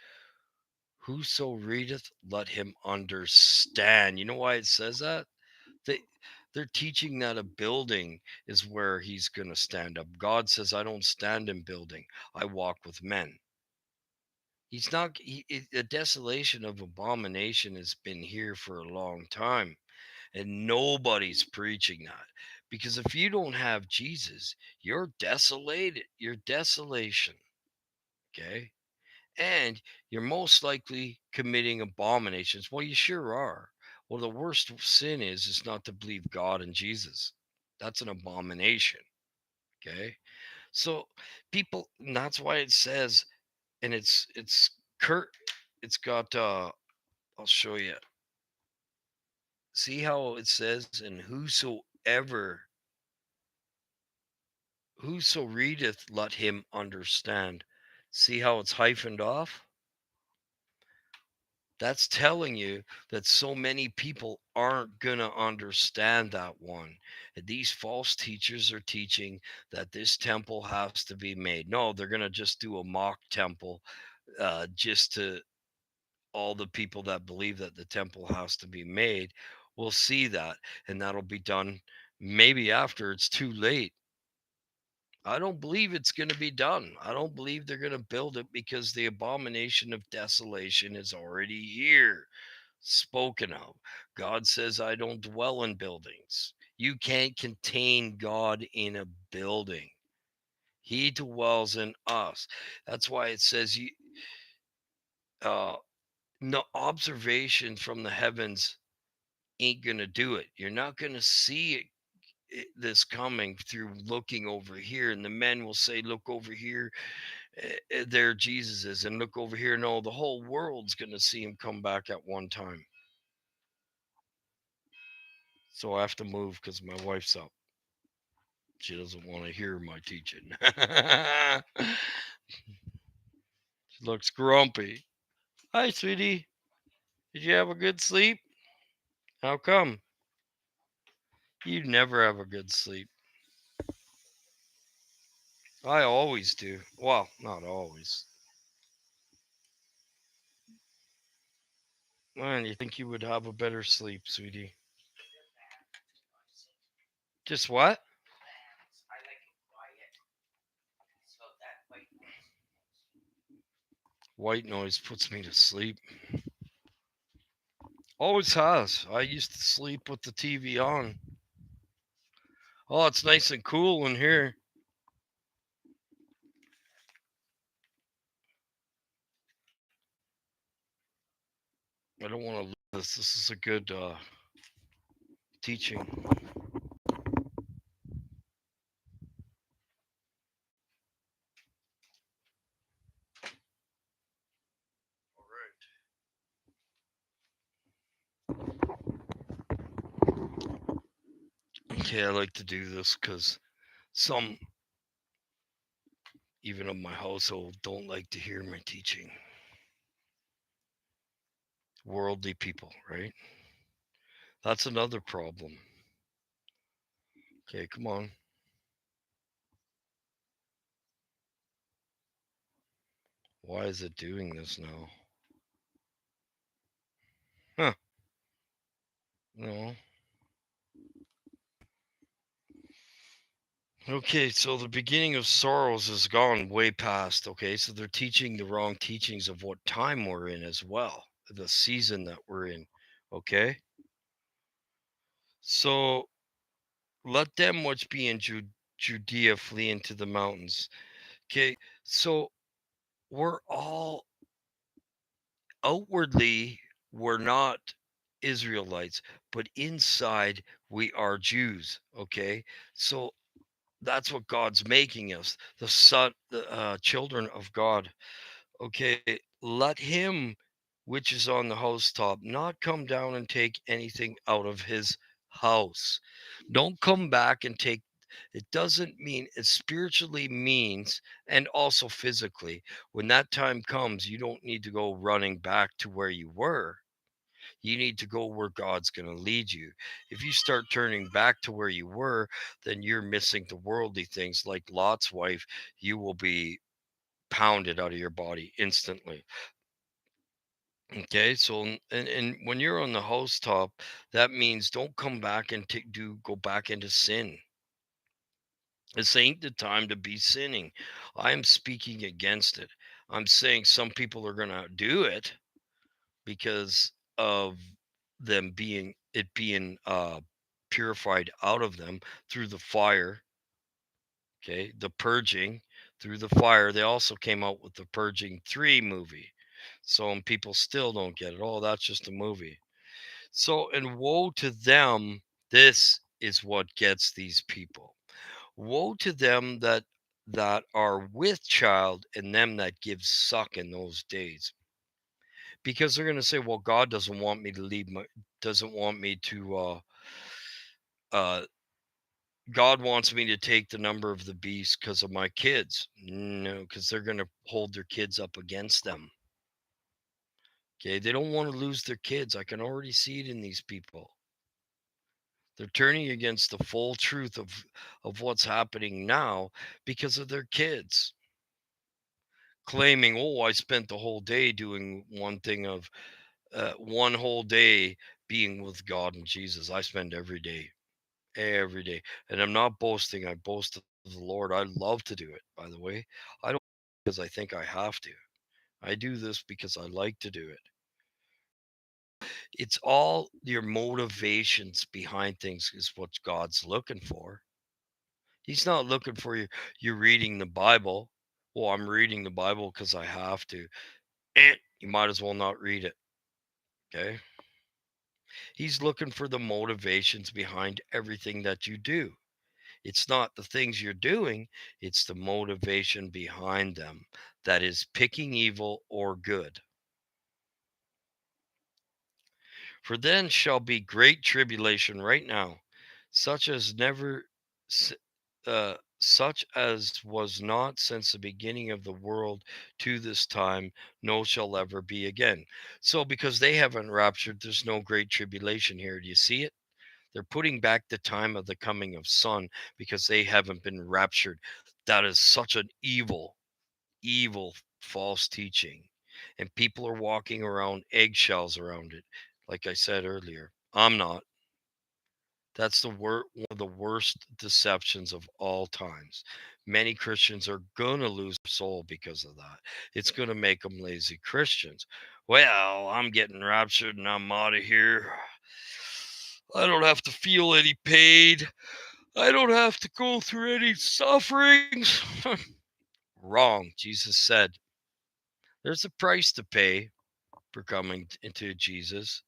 S1: whoso readeth, let him understand. You know why it says that? They they're teaching that a building is where he's going to stand up. God says, I don't stand in building. I walk with men. He's not the desolation of abomination has been here for a long time, and nobody's preaching that. Because if you don't have Jesus, you're desolated. You're desolation. Okay? And you're most likely committing abominations. Well, you sure are. Well, the worst sin is not to believe God and Jesus. That's an abomination. Okay? So people, and that's why it says, and it's Kurt, it's got I'll show you. See how it says, and whoso readeth, let him understand. See how it's hyphened off? That's telling you that so many people aren't going to understand that one. And these false teachers are teaching that this temple has to be made. No, they're going to just do a mock temple just to all the people that believe that the temple has to be made will see that. And that'll be done maybe after it's too late. I don't believe it's going to be done. I don't believe they're going to build it because the abomination of desolation is already here, spoken of. God says, I don't dwell in buildings. You can't contain God in a building. He dwells in us. That's why it says you no observation from the heavens ain't going to do it. You're not going to see this coming through looking over here, and the men will say, look over here, there Jesus is, and look over here. No, the whole world's going to see him come back at one time. So I have to move because my wife's up. She doesn't want to hear my teaching. She looks grumpy. Hi, sweetie. Did you have a good sleep? How come? You never have a good sleep. I always do. Well, not always. Man, you think you would have a better sleep, sweetie? Just what? White noise puts me to sleep. Always has. I used to sleep with the TV on. Oh, it's nice and cool in here. I don't want to lose this. This is a good teaching. All right. Okay, I like to do this because some, even of my household, don't like to hear my teaching. Worldly people, right? That's another problem. Okay, come on. Why is it doing this now? Huh. No. Okay, so the beginning of sorrows has gone way past. Okay, so they're teaching the wrong teachings of what time we're in as well, the season that we're in. Okay, so let them which be in Judea flee into the mountains. Okay, so we're all Outwardly, we're not Israelites, but inside we are Jews. Okay. So that's what God's making us, the son, the children of God. Okay. Let him which is on the housetop not come down and take anything out of his house. Don't come back and take. It doesn't mean, it spiritually means, and also physically. When that time comes, you don't need to go running back to where you were. You need to go where God's going to lead you. If you start turning back to where you were, then you're missing the worldly things. Like Lot's wife, you will be pounded out of your body instantly. Okay, so and when you're on the housetop, that means don't come back and go back into sin. This ain't the time to be sinning. I am speaking against it. I'm saying some people are gonna do it because of them being purified out of them through the fire. Okay, the purging through the fire. They also came out with the Purging 3 movie. So and people still don't get it. Oh, that's just a movie. So, and woe to them, this is what gets these people. Woe to them that are with child and them that give suck in those days. Because they're going to say, well, God doesn't want me to leave my doesn't want me to uh God wants me to take the number of the beast because of my kids. No, because they're going to hold their kids up against them. Okay, they don't want to lose their kids. I can already see it in these people. They're turning against the full truth of what's happening now because of their kids, claiming, "Oh, I spent the whole day doing one thing of one whole day being with God and Jesus. I spend every day, and I'm not boasting. I boast of the Lord. I love to do it. By the way, I don't because I think I have to. I do this because I like to do it. It's all your motivations behind things is what God's looking for. He's not looking for you. You're reading the Bible. Well, I'm reading the Bible because I have to. You might as well not read it. Okay. He's looking for the motivations behind everything that you do. It's not the things you're doing, it's the motivation behind them that is picking evil or good. For then shall be great tribulation right now, such as never, such as was not since the beginning of the world to this time, no shall ever be again. So, because they haven't raptured, there's no great tribulation here. Do you see it? They're putting back the time of the coming of Son because they haven't been raptured. That is such an evil, false teaching. And people are walking around eggshells around it. Like I said earlier, I'm not. That's one of the worst deceptions of all times. Many Christians are going to lose their soul because of that. It's going to make them lazy Christians. Well, I'm getting raptured and I'm out of here. I don't have to feel any pain. I don't have to go through any sufferings. Wrong. Jesus said there's a price to pay for coming into Jesus,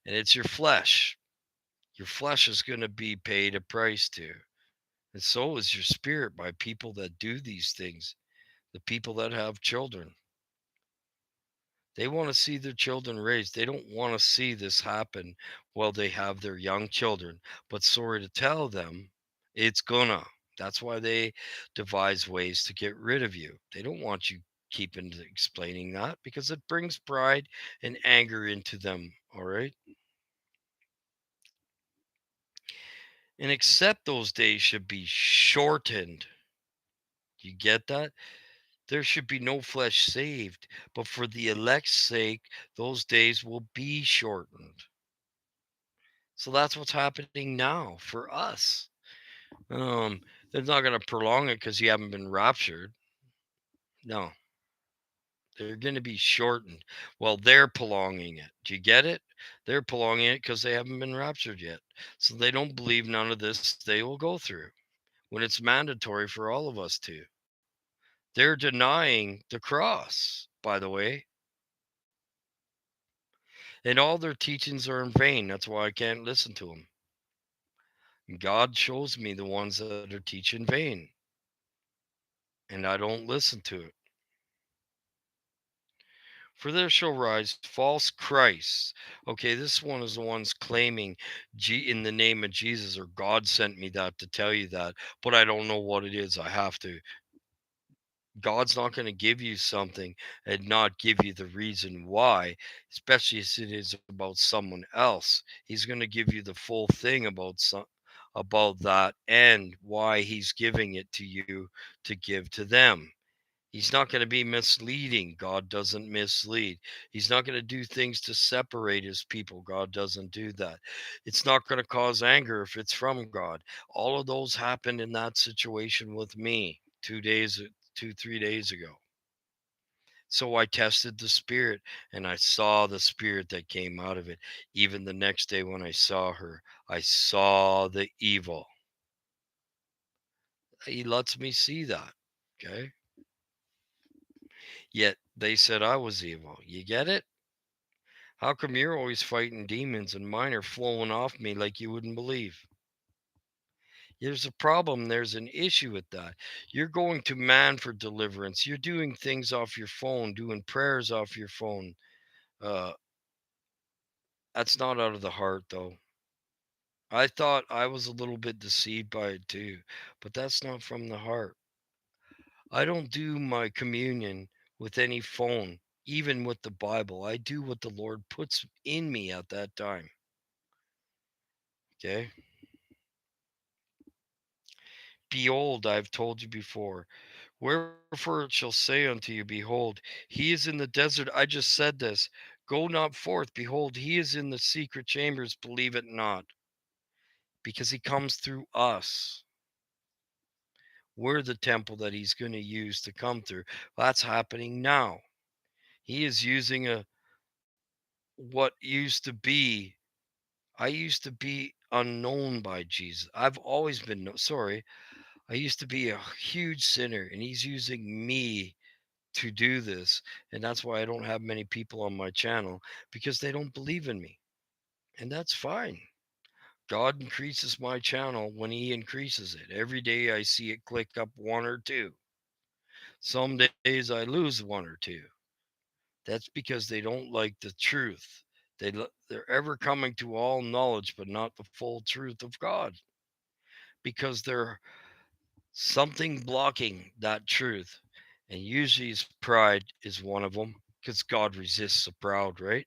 S1: and it's your flesh. Your flesh is going to be paid a price to. And so is your spirit by people that do these things, the people that have children. They want to see their children raised. They don't want to see this happen while they have their young children. But sorry to tell them, it's gonna. That's why they devise ways to get rid of you. They don't want you keeping explaining that because it brings pride and anger into them. All right. And except those days should be shortened. You get that? There should be no flesh saved, but for the elect's sake, those days will be shortened. So that's what's happening now for us. Um, they're not going to prolong it because you haven't been raptured. No, they're going to be shortened. Well, they're prolonging it. Do you get it? They're prolonging it because they haven't been raptured yet. So they don't believe none of this they will go through when it's mandatory for all of us to. They're denying the cross, by the way. And all their teachings are in vain. That's why I can't listen to them. God shows me the ones that are teaching vain, and I don't listen to it. For there shall rise false Christs. Okay, this one is the ones claiming in the name of Jesus, or God sent me that to tell you that, but I don't know what it is. I have to. God's not going to give you something and not give you the reason why, especially as it is about someone else. He's going to give you the full thing about that and why he's giving it to you to give to them. He's not going to be misleading. God doesn't mislead. He's not going to do things to separate his people. God doesn't do that. It's not going to cause anger if it's from God. All of those happened in that situation with me 3 days ago. So I tested the spirit and I saw the spirit that came out of it. Even the next day when I saw her, I saw the evil. He lets me see that. Okay. Yet they said I was evil. You get it? How come you're always fighting demons and mine are flowing off me like you wouldn't believe? There's a problem. There's an issue with that. You're going to man for deliverance. You're doing things off your phone, doing prayers off your phone. Uh, that's not out of the heart, though. I thought I was a little bit deceived by it too, but that's not from the heart. I don't do my communion with any phone, even with the Bible. I do what the Lord puts in me at that time. Okay. Behold, I have told you before. Wherefore it shall say unto you, Behold, he is in the desert. I just said this. Go not forth. Behold, he is in the secret chambers. Believe it not, because he comes through us. We're the temple that he's going to use to come through. That's happening now. He is using what used to be. I used to be unknown by Jesus. I've always been, sorry, I used to be a huge sinner, and he's using me to do this. And that's why I don't have many people on my channel, because they don't believe in me. And that's fine. God increases my channel when he increases it. Every day I see it click up one or two. Some days I lose one or two. That's because they don't like the truth. They're ever coming to all knowledge, but not the full truth of God, because they're something blocking that truth. And usually pride is one of them, because God resists the proud, right?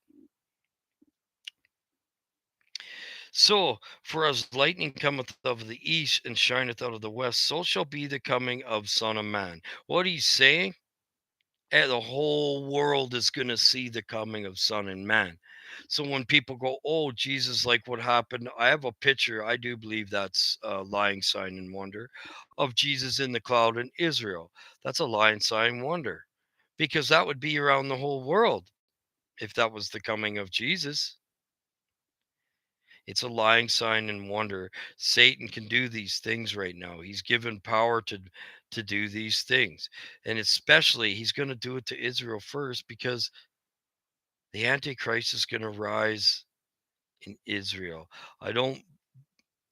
S1: So, for as lightning cometh out of the east and shineth out of the west, so shall be the coming of Son of Man. What he's saying, the whole world is going to see the coming of Son and Man. So when people go, oh, Jesus, like what happened, I have a picture. I do believe that's a lying sign and wonder of Jesus in the cloud in Israel. That's a lying sign wonder, because that would be around the whole world if that was the coming of Jesus. It's a lying sign and wonder. Satan can do these things right now. He's given power to do these things. And especially he's going to do it to Israel first, because the antichrist is going to rise in Israel. I don't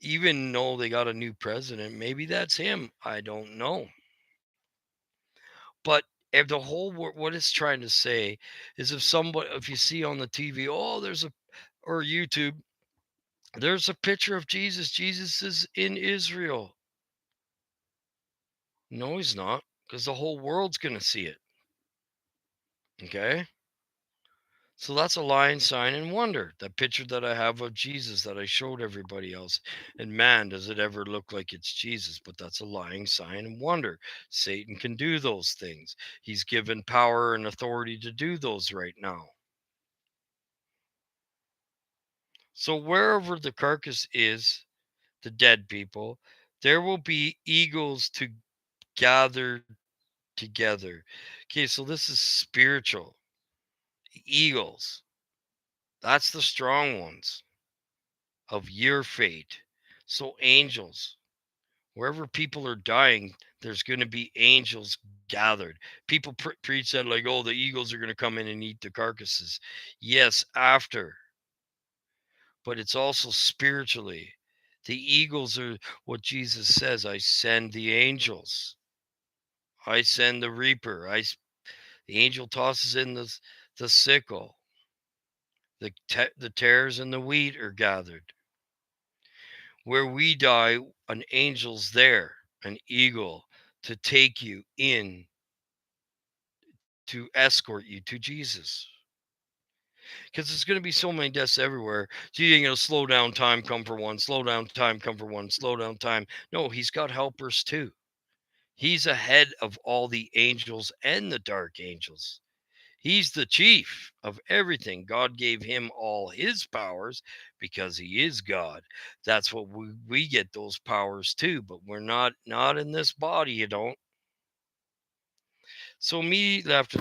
S1: even know they got a new president. Maybe that's him. I don't know. But if the whole what it's trying to say is, if you see on the TV, oh, or YouTube, there's a picture of Jesus. Jesus is in Israel. No, he's not, because the whole world's going to see it. Okay. So that's a lying sign and wonder. That picture that I have of Jesus that I showed everybody else. And man, does it ever look like it's Jesus, but that's a lying sign and wonder. Satan can do those things. He's given power and authority to do those right now. So wherever the carcass is, the dead people, there will be eagles to gather together. Okay, so this is spiritual. Eagles. That's the strong ones of your fate. So, angels, Wherever people are dying, there's going to be angels gathered. People preach that like, oh, the eagles are going to come in and eat the carcasses. Yes, after, but it's also spiritually. The eagles are what Jesus says, I send the angels. I send the reaper. The angel tosses in the sickle. The tares and the wheat are gathered. Where we die, an angel's there, an eagle, to take you in, to escort you to Jesus. Because there's going to be so many deaths everywhere. So you ain't going to slow down time, come for one, slow down time, come for one, slow down time. No, he's got helpers too. He's ahead of all the angels and the dark angels. He's the chief of everything. God gave him all his powers because he is God. That's what we get those powers too, but we're not in this body, you don't. So immediately after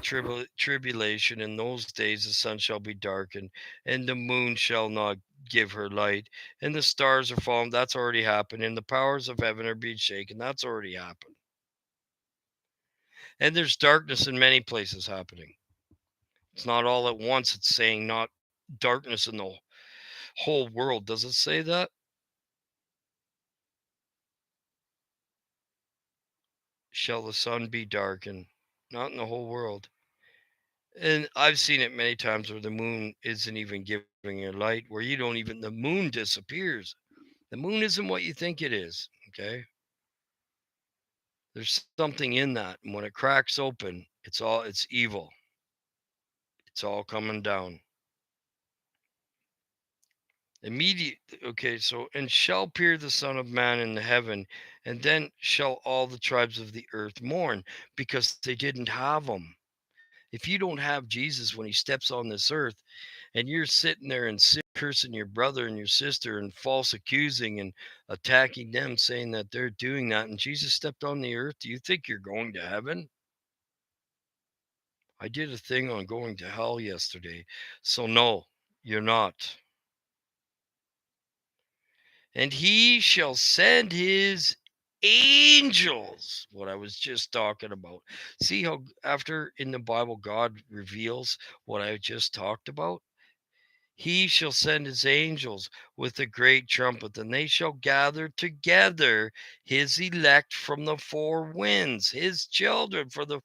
S1: tribulation, in those days the sun shall be darkened, and the moon shall not give her light, and the stars are fallen. That's already happened. And the powers of heaven are being shaken. That's already happened. And there's darkness in many places happening. It's not all at once. It's saying not darkness in the whole world. Does it say that? Shall the sun be darkened? Not in the whole world. And I've seen it many times where the moon isn't even giving you light, where you don't even, the moon disappears. The moon isn't what you think it is. Okay. There's something in that. And when it cracks open, it's evil. It's all coming down. Immediate. Okay. So, and shall appear the Son of Man in the heaven, and then shall all the tribes of the earth mourn because they didn't have him. If you don't have Jesus when he steps on this earth, and you're sitting there and cursing your brother and your sister and false accusing and attacking them, saying that they're doing that, and Jesus stepped on the earth, do you think you're going to heaven? I did a thing on going to hell yesterday. So, no, you're not. And he shall send his angels, what I was just talking about. See how after in the Bible God reveals what I just talked about? He shall send his angels with a great trumpet, and they shall gather together his elect from the four winds, his children, for the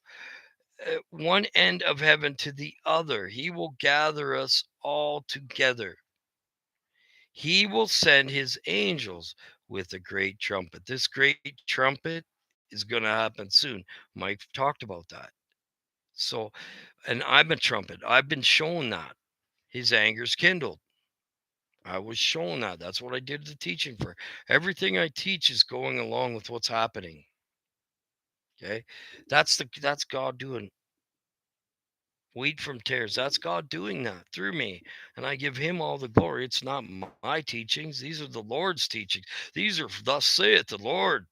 S1: one end of heaven to the other. He will gather us all together. He will send his angels with a great trumpet. This great trumpet is going to happen soon. Mike talked about that. So, and I'm a trumpet. I've been shown that. His anger's kindled. I was shown that. That's what I did the teaching for. Everything I teach is going along with what's happening. Okay. That's God doing wheat from tares. That's God doing that through me. And I give him all the glory. It's not my teachings. These are the Lord's teachings. These are thus saith the Lord.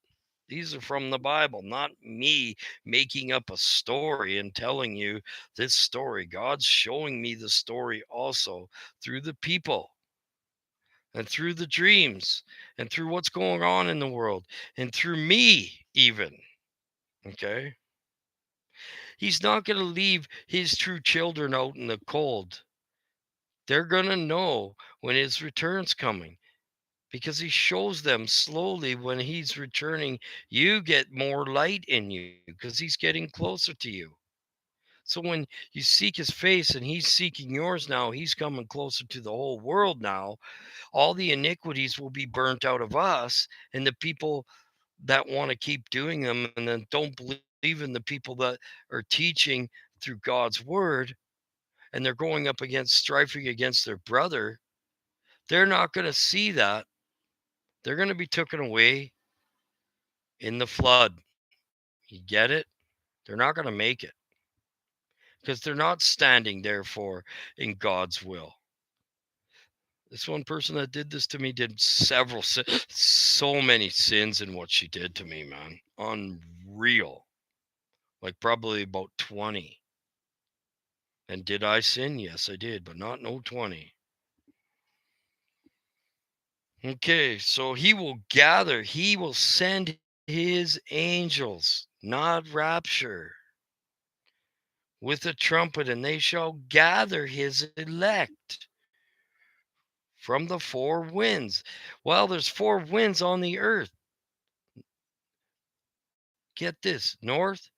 S1: These are from the Bible, not me making up a story and telling you this story. God's showing me the story also through the people and through the dreams and through what's going on in the world and through me, even. Okay. He's not going to leave his true children out in the cold. They're going to know when his return's coming because he shows them slowly when he's returning. You get more light in you because he's getting closer to you. So when you seek his face and he's seeking yours now, he's coming closer to the whole world now. All the iniquities will be burnt out of us, and the people that want to keep doing them and then don't believe in the people that are teaching through God's word, and they're going up against strifing against their brother, they're not going to see that. They're going to be taken away in the flood. You get it? They're not going to make it because they're not standing therefore in God's will. This one person that did this to me did so many sins in what she did to me, man. Unreal. Like probably about 20. And did I sin? Yes, I did, but not no 20. Okay, so he will send his angels, not rapture, with a trumpet, and they shall gather his elect from the four winds. Well, there's four winds on the earth. Get this: north,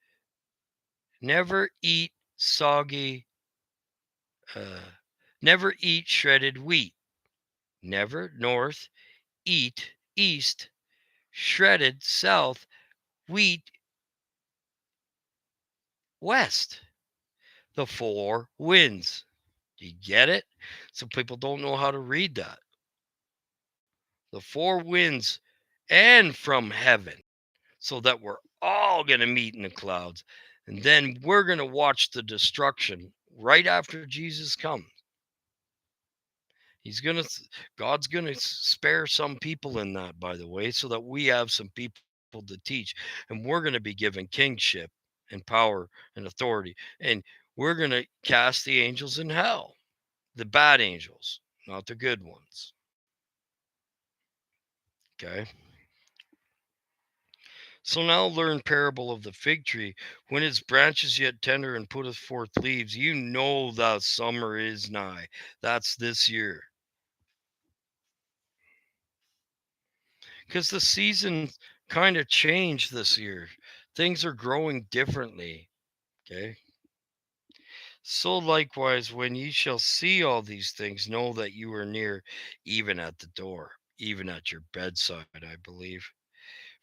S1: never eat soggy, uh, never eat shredded wheat. Never, north, eat, east, shredded, south, wheat, west. The four winds. Do you get it? Some people don't know how to read that. The four winds and from heaven, so that we're all going to meet in the clouds. And then we're going to watch the destruction right after Jesus comes. He's going to, God's going to spare some people in that, by the way, so that we have some people to teach. And we're going to be given kingship and power and authority. And we're going to cast the angels in hell, the bad angels, not the good ones. Okay. So now learn parable of the fig tree. When its branch is yet tender and putteth forth leaves, you know that summer is nigh. That's this year. Because the season kind of changed this year. Things are growing differently. Okay. So likewise, when ye shall see all these things, know that you are near, even at the door, even at your bedside, I believe.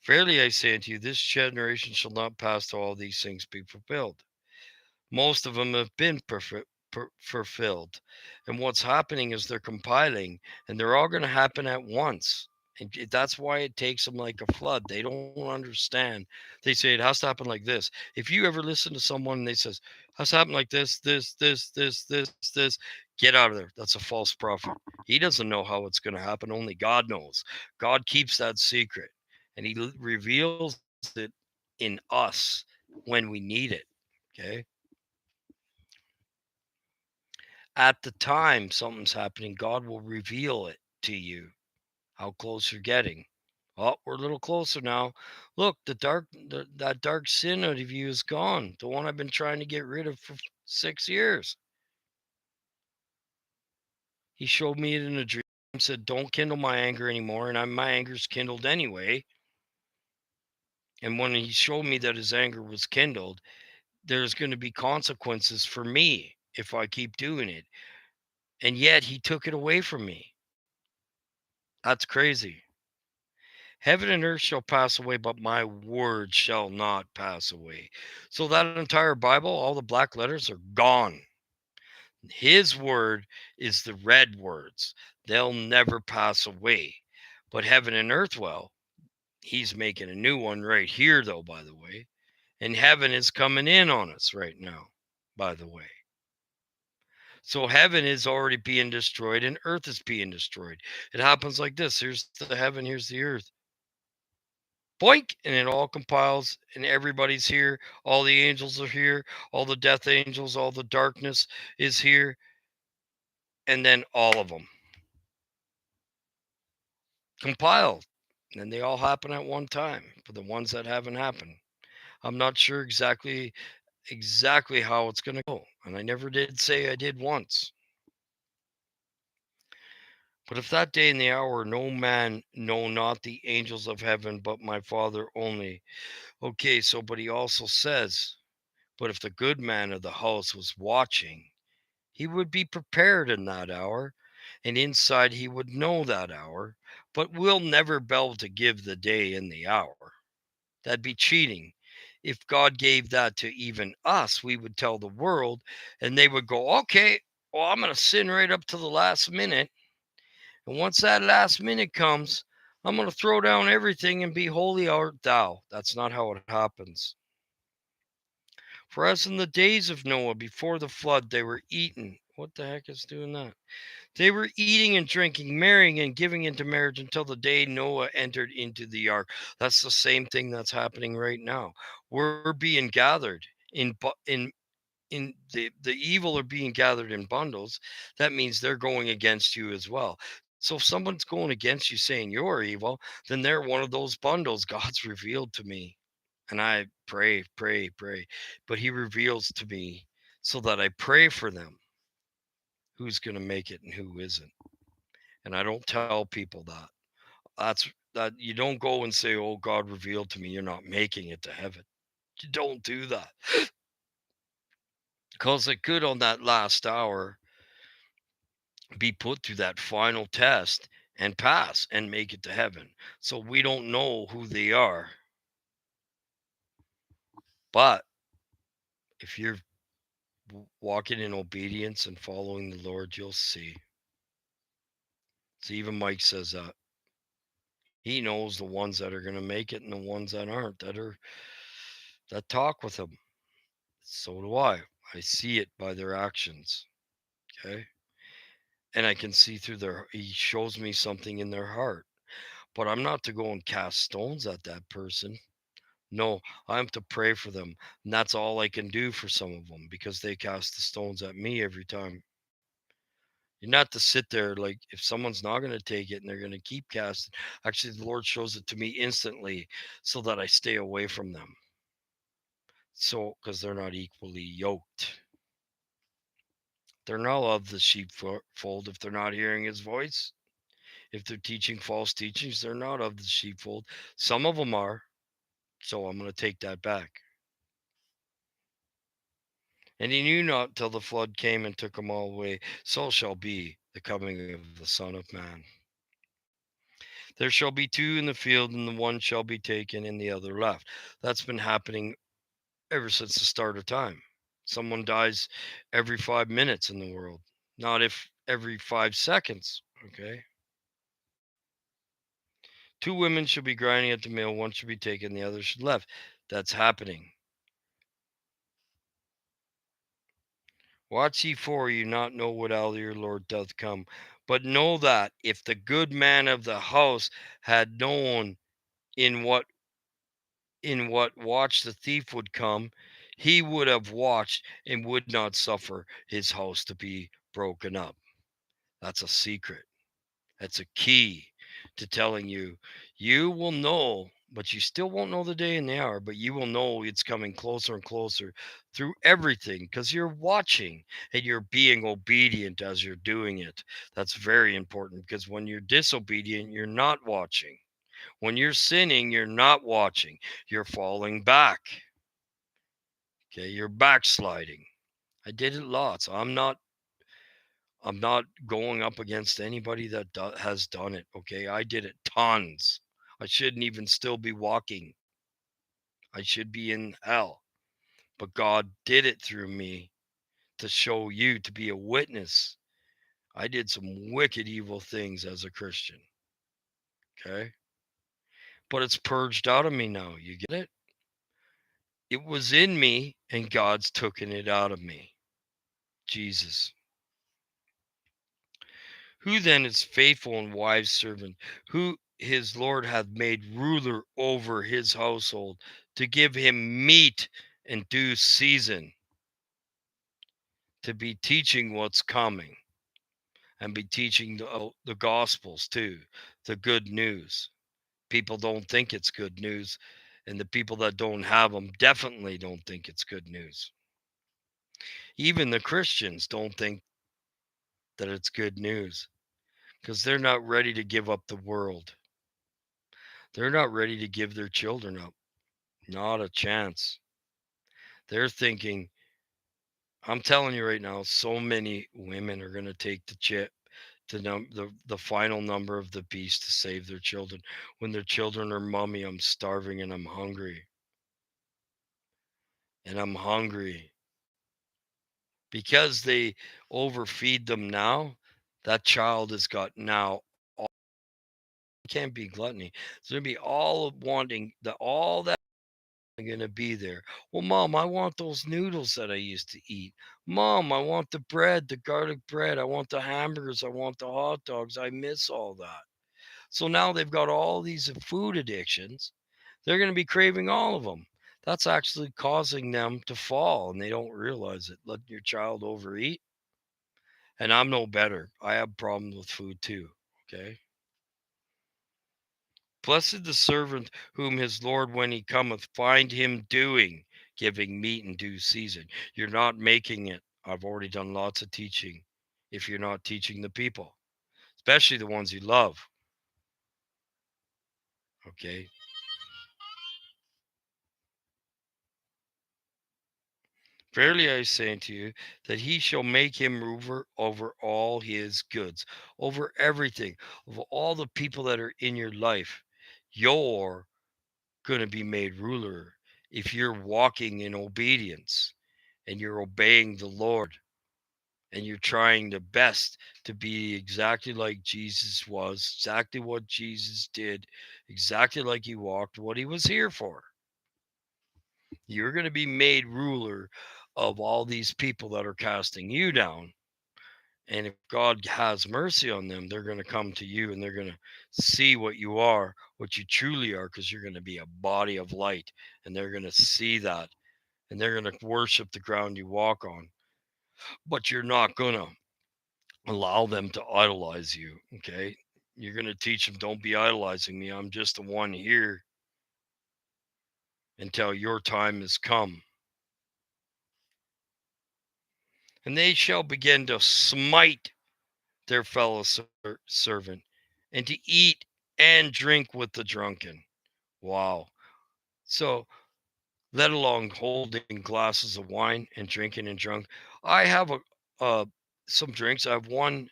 S1: Verily I say unto you, this generation shall not pass till all these things be fulfilled. Most of them have been fulfilled. And what's happening is they're compiling, and they're all going to happen at once. And that's why it takes them like a flood. They don't understand. They say it has to happen like this. If you ever listen to someone and they says, has to happen like this, get out of there. That's a false prophet. He doesn't know how it's going to happen. Only God knows. God keeps that secret, and he reveals it in us when we need it. Okay. At the time something's happening, God will reveal it to you, how close you're getting. Oh, we're a little closer now. Look, that dark sin out of you is gone. The one I've been trying to get rid of for 6 years. He showed me it in a dream, said, don't kindle my anger anymore. And my anger's kindled anyway. And when he showed me that his anger was kindled, there's going to be consequences for me if I keep doing it. And yet he took it away from me. That's crazy. Heaven and earth shall pass away, but my word shall not pass away. So that entire Bible, all the black letters are gone. His word is the red words. They'll never pass away. But heaven and earth, well, he's making a new one right here, though, by the way. And heaven is coming in on us right now, by the way. So heaven is already being destroyed and earth is being destroyed. It happens like this: here's the heaven, here's the earth. Boink, and it all compiles, and everybody's here. All the angels are here. All the death angels, all the darkness is here. And then all of them compiled. And they all happen at one time for the ones that haven't happened. I'm not sure exactly how it's going to go. And I never did say I did once. But if that day and the hour no man know not the angels of heaven, but my Father only. Okay, so but he also says, but if the good man of the house was watching, he would be prepared in that hour, and inside he would know that hour, but we'll never be able to give the day and the hour. That'd be cheating. If God gave that to even us, we would tell the world, and they would go, okay, well, I'm going to sin right up to the last minute. And once that last minute comes, I'm going to throw down everything and be holy art thou. That's not how it happens. For as in the days of Noah before the flood, they were eating. What the heck is doing that? They were eating and drinking, marrying and giving into marriage until the day Noah entered into the ark. That's the same thing that's happening right now. We're being gathered in the evil are being gathered in bundles. That means they're going against you as well. So if someone's going against you saying you're evil, then they're one of those bundles God's revealed to me. And I pray, pray, pray. But He reveals to me so that I pray for them who's going to make it and who isn't. And I don't tell people that. That you don't go and say, "Oh, God revealed to me you're not making it to heaven." You don't do that. Because it could on that last hour be put through that final test and pass and make it to heaven. So we don't know who they are. But if you're walking in obedience and following the Lord, you'll see. So even Mike says that. He knows the ones that are going to make it and the ones that aren't, that talk with him. So do I. I see it by their actions. Okay. And I can see through he shows me something in their heart. But I'm not to go and cast stones at that person. No, I'm to pray for them. And that's all I can do for some of them because they cast the stones at me every time. You're not to sit there like if someone's not going to take it and they're going to keep casting. Actually, the Lord shows it to me instantly so that I stay away from them. So, because they're not equally yoked. They're not of the sheepfold if they're not hearing his voice. If they're teaching false teachings, they're not of the sheepfold. Some of them are. So I'm going to take that back. And he knew not till the flood came and took them all away. So shall be the coming of the Son of Man. There shall be two in the field, and the one shall be taken, and the other left. That's been happening ever since the start of time. Someone dies every 5 minutes in the world, not if every 5 seconds. Okay. Two women shall be grinding at the mill, one should be taken, the other should left. That's happening. Watch ye for you not know what hour your Lord doth come. But know that if the good man of the house had known in what watch the thief would come, he would have watched and would not suffer his house to be broken up. That's a secret. That's a key to telling you. You will know, but you still won't know the day and the hour, but you will know it's coming closer and closer through everything because you're watching and you're being obedient as you're doing it. That's very important because when you're disobedient, you're not watching. When you're sinning, you're not watching. You're falling back. Okay, you're backsliding. I did it lots. I'm not going up against anybody that has done it. Okay. I did it tons. I shouldn't even still be walking. I should be in hell. But God did it through me to show you, to be a witness. I did some wicked, evil things as a Christian. Okay. But it's purged out of me now. You get it? It was in me and God's taken it out of me. Jesus. Who then is faithful and wise servant, who his Lord hath made ruler over his household, to give him meat in due season, to be teaching what's coming, and be teaching the Gospels too, the good news. People don't think it's good news, and the people that don't have them definitely don't think it's good news. Even the Christians don't think that it's good news because they're not ready to give up the world. They're not ready to give their children up. Not a chance. They're thinking, I'm telling you right now, so many women are going to take the chip, the final number of the beast to save their children. When their children are, mommy, I'm starving and I'm hungry. And I'm hungry. Because they overfeed them now, that child has got now can't be gluttony. It's going to be all of wanting all that going to be there. Well, mom, I want those noodles that I used to eat. Mom, I want the bread, the garlic bread. I want the hamburgers. I want the hot dogs. I miss all that. So now they've got all these food addictions. They're going to be craving all of them. That's actually causing them to fall and they don't realize it. Let your child overeat. And I'm no better. I have problems with food too. Okay. Blessed the servant whom his Lord, when he cometh, find him doing, giving meat in due season. You're not making it. I've already done lots of teaching. If you're not teaching the people, especially the ones you love, okay? Verily I say unto you, that he shall make him ruler over all his goods, over everything, of all the people that are in your life. You're going to be made ruler if you're walking in obedience and you're obeying the Lord and you're trying the best to be exactly like Jesus was, exactly what Jesus did, exactly like he walked, what he was here for. You're going to be made ruler of all these people that are casting you down. And if God has mercy on them, they're going to come to you and they're going to see what you are, what you truly are, because you're going to be a body of light. And they're going to see that and they're going to worship the ground you walk on. But you're not going to allow them to idolize you. Okay. You're going to teach them, don't be idolizing me. I'm just the one here until your time has come. And they shall begin to smite their fellow servant and to eat and drink with the drunken. Wow. So, let alone holding glasses of wine and drinking and drunk. I have uh, some drinks. I have one.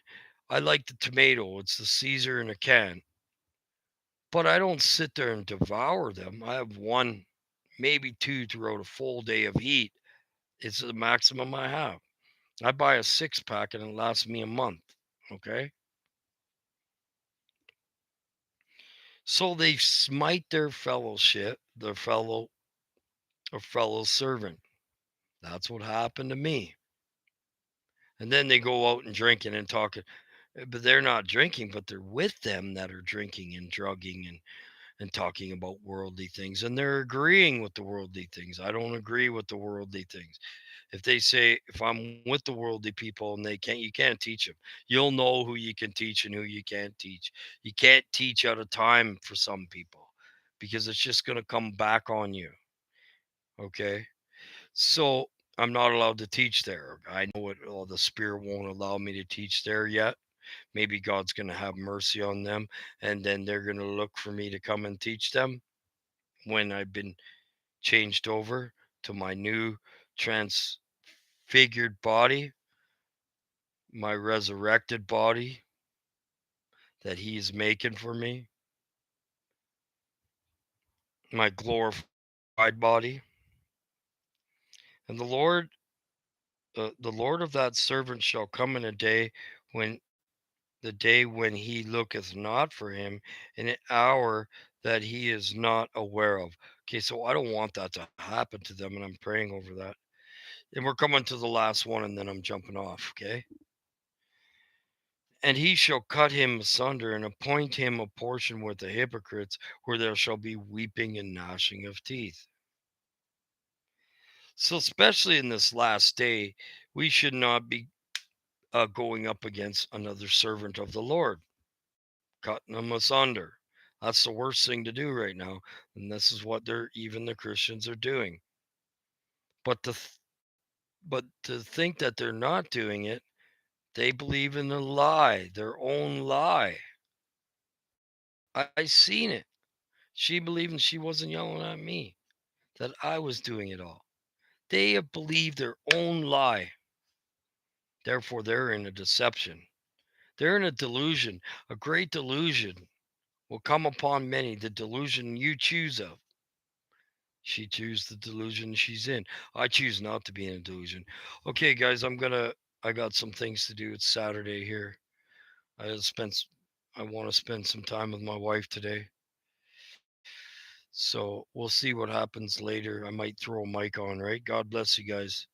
S1: I like the tomato. It's the Caesar in a can. But I don't sit there and devour them. I have one, maybe two throughout a full day of heat. It's the maximum I have. I buy a 6 pack and it lasts me a month. Okay. So they smite their fellowship, their fellow servant. That's what happened to me. And then they go out and drinking and talking, but they're not drinking, but they're with them that are drinking and drugging and talking about worldly things. And they're agreeing with the worldly things. I don't agree with the worldly things. If they say, if I'm with the worldly people and you can't teach them. You'll know who you can teach and who you can't teach. You can't teach out of time for some people because it's just going to come back on you. Okay. So I'm not allowed to teach there. I know it, the spirit won't allow me to teach there yet. Maybe God's going to have mercy on them and then they're going to look for me to come and teach them when I've been changed over to my new transfigured body, my resurrected body that He's making for me, my glorified body. And the Lord of that servant shall come in a day when the day when he looketh not for him, in an hour that he is not aware of. Okay, so I don't want that to happen to them, and I'm praying over that. And we're coming to the last one, and then I'm jumping off. Okay. And he shall cut him asunder and appoint him a portion with the hypocrites, where there shall be weeping and gnashing of teeth. So, especially in this last day, we should not be going up against another servant of the Lord, cutting them asunder. That's the worst thing to do right now, and this is what even the Christians are doing. But but to think that they're not doing it, they believe in a lie, their own lie. I seen it. She believed and she wasn't yelling at me that I was doing it all. They have believed their own lie. Therefore, they're in a deception. They're in a delusion. A great delusion will come upon many. The delusion you choose of. She chooses the delusion she's in. I choose not to be in a delusion. Okay, guys, I got some things to do. It's Saturday here. I spent. I want to spend some time with my wife today. So we'll see what happens later. I might throw a mic on, right? God bless you guys.